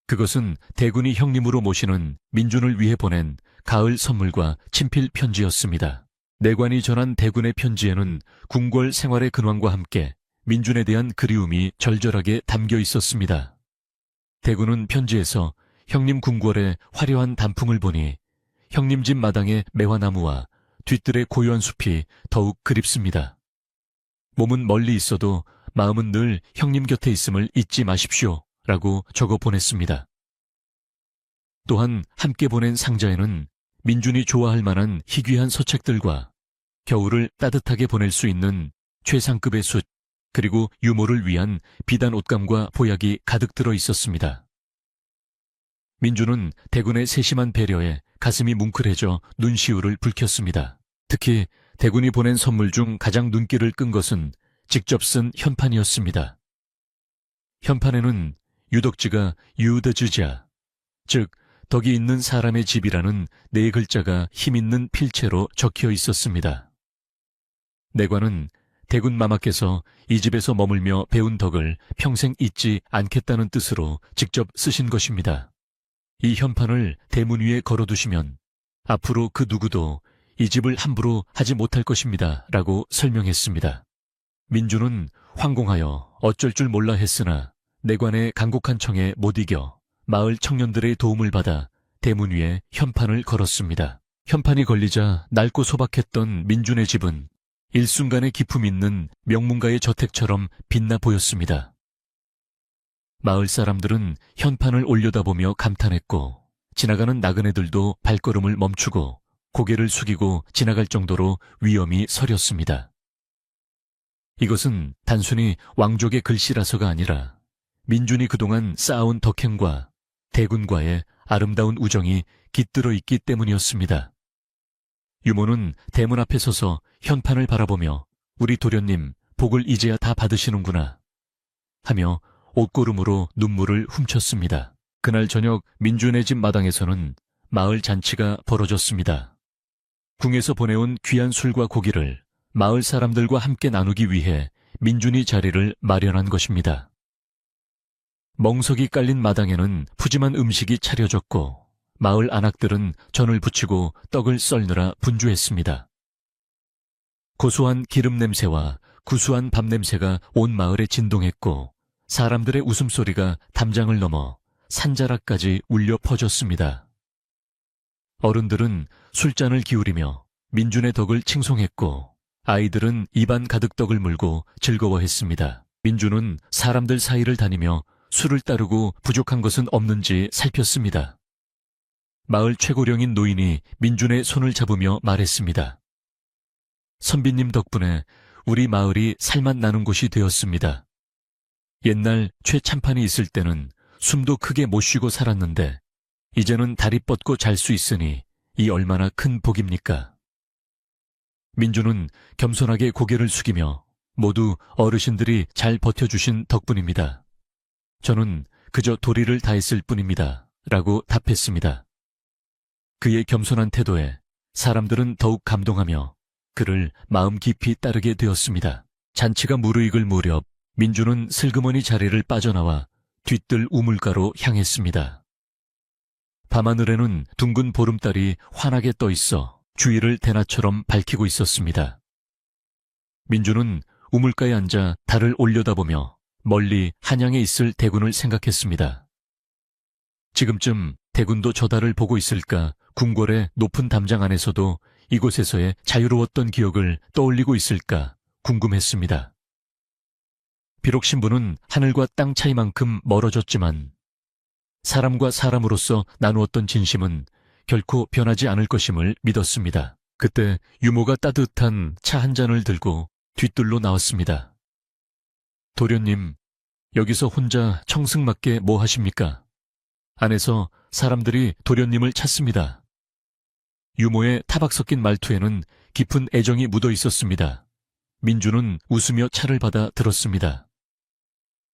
그것은 대군이 형님으로 모시는 민준을 위해 보낸 가을 선물과 친필 편지였습니다. 내관이 전한 대군의 편지에는 궁궐 생활의 근황과 함께 민준에 대한 그리움이 절절하게 담겨 있었습니다. 대군은 편지에서 형님 궁궐의 화려한 단풍을 보니 형님 집 마당의 매화나무와 뒤뜰의 고요한 숲이 더욱 그립습니다. 몸은 멀리 있어도 마음은 늘 형님 곁에 있음을 잊지 마십시오 라고 적어 보냈습니다. 또한 함께 보낸 상자에는 민준이 좋아할 만한 희귀한 서책들과 겨울을 따뜻하게 보낼 수 있는 최상급의 숯, 그리고 유모를 위한 비단 옷감과 보약이 가득 들어 있었습니다. 민주는 대군의 세심한 배려에 가슴이 뭉클해져 눈시울을 붉혔습니다. 특히 대군이 보낸 선물 중 가장 눈길을 끈 것은 직접 쓴 현판이었습니다. 현판에는 유덕지가 유드즈자, 즉 덕이 있는 사람의 집이라는 네 글자가 힘있는 필체로 적혀 있었습니다. 내관은 대군 마마께서 이 집에서 머물며 배운 덕을 평생 잊지 않겠다는 뜻으로 직접 쓰신 것입니다. 이 현판을 대문 위에 걸어두시면 앞으로 그 누구도 이 집을 함부로 하지 못할 것입니다. 라고 설명했습니다. 민주는 황공하여 어쩔 줄 몰라 했으나 내관의 간곡한 청에 못 이겨 마을 청년들의 도움을 받아 대문 위에 현판을 걸었습니다. 현판이 걸리자 낡고 소박했던 민준의 집은 일순간에 기품 있는 명문가의 저택처럼 빛나 보였습니다. 마을 사람들은 현판을 올려다보며 감탄했고 지나가는 나그네들도 발걸음을 멈추고 고개를 숙이고 지나갈 정도로 위엄이 서렸습니다. 이것은 단순히 왕족의 글씨라서가 아니라 민준이 그동안 쌓아온 덕행과 대군과의 아름다운 우정이 깃들어 있기 때문이었습니다. 유모는 대문 앞에 서서 현판을 바라보며 우리 도련님 복을 이제야 다 받으시는구나 하며 옷고름으로 눈물을 훔쳤습니다. 그날 저녁 민준의 집 마당에서는 마을 잔치가 벌어졌습니다. 궁에서 보내온 귀한 술과 고기를 마을 사람들과 함께 나누기 위해 민준이 자리를 마련한 것입니다. 멍석이 깔린 마당에는 푸짐한 음식이 차려졌고 마을 안악들은 전을 부치고 떡을 썰느라 분주했습니다. 고소한 기름 냄새와 구수한 밥 냄새가 온 마을에 진동했고 사람들의 웃음소리가 담장을 넘어 산자락까지 울려 퍼졌습니다. 어른들은 술잔을 기울이며 민준의 덕을 칭송했고 아이들은 입안 가득 떡을 물고 즐거워했습니다. 민준은 사람들 사이를 다니며 술을 따르고 부족한 것은 없는지 살폈습니다. 마을 최고령인 노인이 민준의 손을 잡으며 말했습니다. 선비님 덕분에 우리 마을이 살맛 나는 곳이 되었습니다. 옛날 최참판이 있을 때는 숨도 크게 못 쉬고 살았는데 이제는 다리 뻗고 잘 수 있으니 이 얼마나 큰 복입니까? 민준은 겸손하게 고개를 숙이며 모두 어르신들이 잘 버텨주신 덕분입니다. 저는 그저 도리를 다했을 뿐입니다. 라고 답했습니다. 그의 겸손한 태도에 사람들은 더욱 감동하며 그를 마음 깊이 따르게 되었습니다. 잔치가 무르익을 무렵 민준은 슬그머니 자리를 빠져나와 뒤뜰 우물가로 향했습니다. 밤하늘에는 둥근 보름달이 환하게 떠 있어 주위를 대낮처럼 밝히고 있었습니다. 민준은 우물가에 앉아 달을 올려다보며 멀리 한양에 있을 대군을 생각했습니다. 지금쯤 대군도 저 달을 보고 있을까 궁궐의 높은 담장 안에서도 이곳에서의 자유로웠던 기억을 떠올리고 있을까 궁금했습니다. 비록 신부는 하늘과 땅 차이만큼 멀어졌지만 사람과 사람으로서 나누었던 진심은 결코 변하지 않을 것임을 믿었습니다. 그때 유모가 따뜻한 차 한 잔을 들고 뒤뜰로 나왔습니다. 도련님, 여기서 혼자 청승맞게 뭐 하십니까? 안에서 사람들이 도련님을 찾습니다. 유모의 타박 섞인 말투에는 깊은 애정이 묻어 있었습니다. 민주는 웃으며 차를 받아 들었습니다.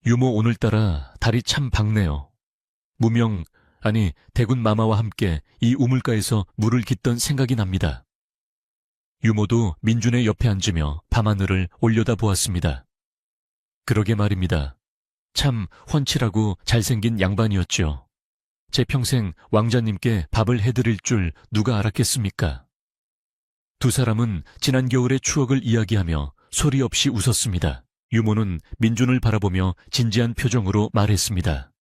유모 오늘따라 달이 참 밝네요. 무명, 아니 대군 마마와 함께 이 우물가에서 물을 깃던 생각이 납니다. 유모도 민준의 옆에 앉으며 밤하늘을 올려다보았습니다. 그러게 말입니다. 참 훤칠하고 잘생긴 양반이었죠. 제 평생 왕자님께 밥을 해드릴 줄 누가 알았겠습니까? 두 사람은 지난 겨울의 추억을 이야기하며 소리 없이 웃었습니다. 유모는 민준을 바라보며 진지한 표정으로 말했습니다.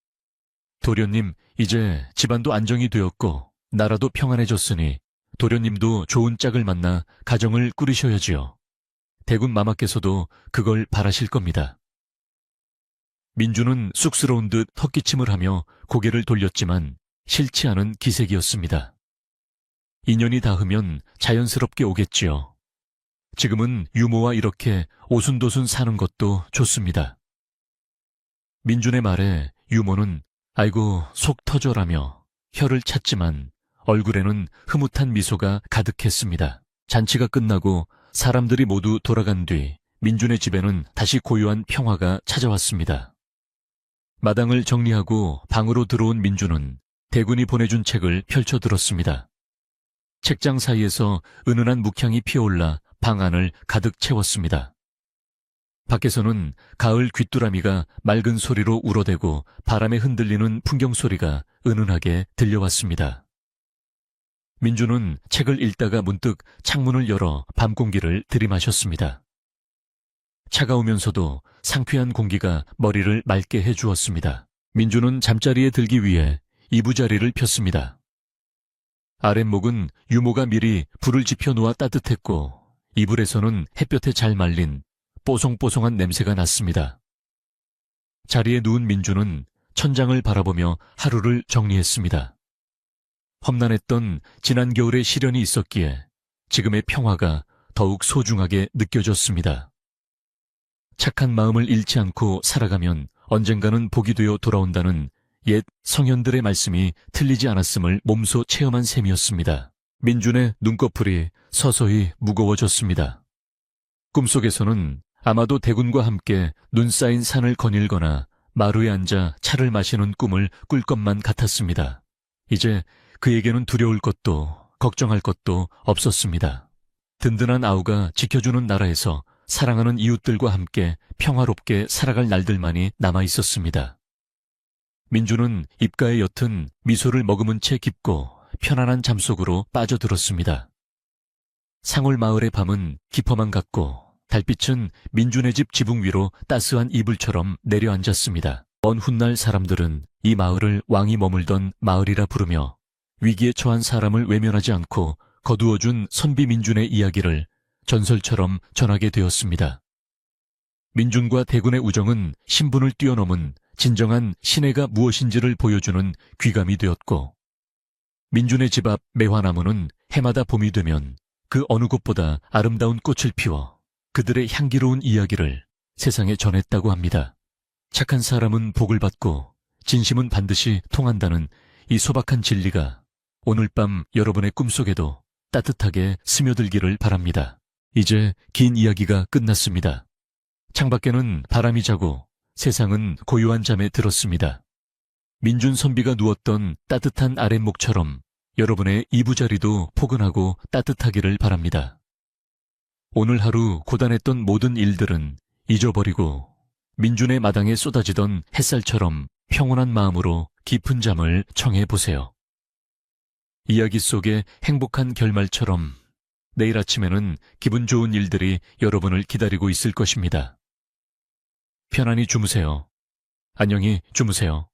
도련님, 이제 집안도 안정이 되었고 나라도 평안해졌으니 도련님도 좋은 짝을 만나 가정을 꾸리셔야지요. 대군 마마께서도 그걸 바라실 겁니다. 민준은 쑥스러운 듯 헛기침을 하며 고개를 돌렸지만 싫지 않은 기색이었습니다. 인연이 닿으면 자연스럽게 오겠지요. 지금은 유모와 이렇게 오순도순 사는 것도 좋습니다. 민준의 말에 유모는 아이고 속 터져라며 혀를 찼지만 얼굴에는 흐뭇한 미소가 가득했습니다. 잔치가 끝나고 사람들이 모두 돌아간 뒤 민준의 집에는 다시 고요한 평화가 찾아왔습니다. 마당을 정리하고 방으로 들어온 민준은 대군이 보내준 책을 펼쳐들었습니다. 책장 사이에서 은은한 묵향이 피어올라 방 안을 가득 채웠습니다. 밖에서는 가을 귀뚜라미가 맑은 소리로 울어대고 바람에 흔들리는 풍경 소리가 은은하게 들려왔습니다. 민준은 책을 읽다가 문득 창문을 열어 밤 공기를 들이마셨습니다. 차가우면서도 상쾌한 공기가 머리를 맑게 해주었습니다. 민준은 잠자리에 들기 위해 이부자리를 폈습니다. 아랫목은 유모가 미리 불을 지펴 놓아 따뜻했고 이불에서는 햇볕에 잘 말린 뽀송뽀송한 냄새가 났습니다. 자리에 누운 민준은 천장을 바라보며 하루를 정리했습니다. 험난했던 지난 겨울의 시련이 있었기에 지금의 평화가 더욱 소중하게 느껴졌습니다. 착한 마음을 잃지 않고 살아가면 언젠가는 복이 되어 돌아온다는 옛 성현들의 말씀이 틀리지 않았음을 몸소 체험한 셈이었습니다. 민준의 눈꺼풀이 서서히 무거워졌습니다. 꿈속에서는 아마도 대군과 함께 눈 쌓인 산을 거닐거나 마루에 앉아 차를 마시는 꿈을 꿀 것만 같았습니다. 이제 그에게는 두려울 것도 걱정할 것도 없었습니다. 든든한 아우가 지켜주는 나라에서 사랑하는 이웃들과 함께 평화롭게 살아갈 날들만이 남아 있었습니다. 민준은 입가에 옅은 미소를 머금은 채 깊고 편안한 잠속으로 빠져들었습니다. 상월 마을의 밤은 깊어만 갔고 달빛은 민준의 집 지붕 위로 따스한 이불처럼 내려앉았습니다. 먼 훗날 사람들은 이 마을을 왕이 머물던 마을이라 부르며 위기에 처한 사람을 외면하지 않고 거두어준 선비 민준의 이야기를 전설처럼 전하게 되었습니다. 민준과 대군의 우정은 신분을 뛰어넘은 진정한 신애가 무엇인지를 보여주는 귀감이 되었고 민준의 집 앞 매화나무는 해마다 봄이 되면 그 어느 곳보다 아름다운 꽃을 피워 그들의 향기로운 이야기를 세상에 전했다고 합니다. 착한 사람은 복을 받고 진심은 반드시 통한다는 이 소박한 진리가 오늘 밤 여러분의 꿈속에도 따뜻하게 스며들기를 바랍니다. 이제 긴 이야기가 끝났습니다. 창밖에는 바람이 자고 세상은 고요한 잠에 들었습니다. 민준 선비가 누웠던 따뜻한 아랫목처럼 여러분의 이부자리도 포근하고 따뜻하기를 바랍니다. 오늘 하루 고단했던 모든 일들은 잊어버리고 민준의 마당에 쏟아지던 햇살처럼 평온한 마음으로 깊은 잠을 청해보세요. 이야기 속의 행복한 결말처럼 내일 아침에는 기분 좋은 일들이 여러분을 기다리고 있을 것입니다. 편안히 주무세요. 안녕히 주무세요.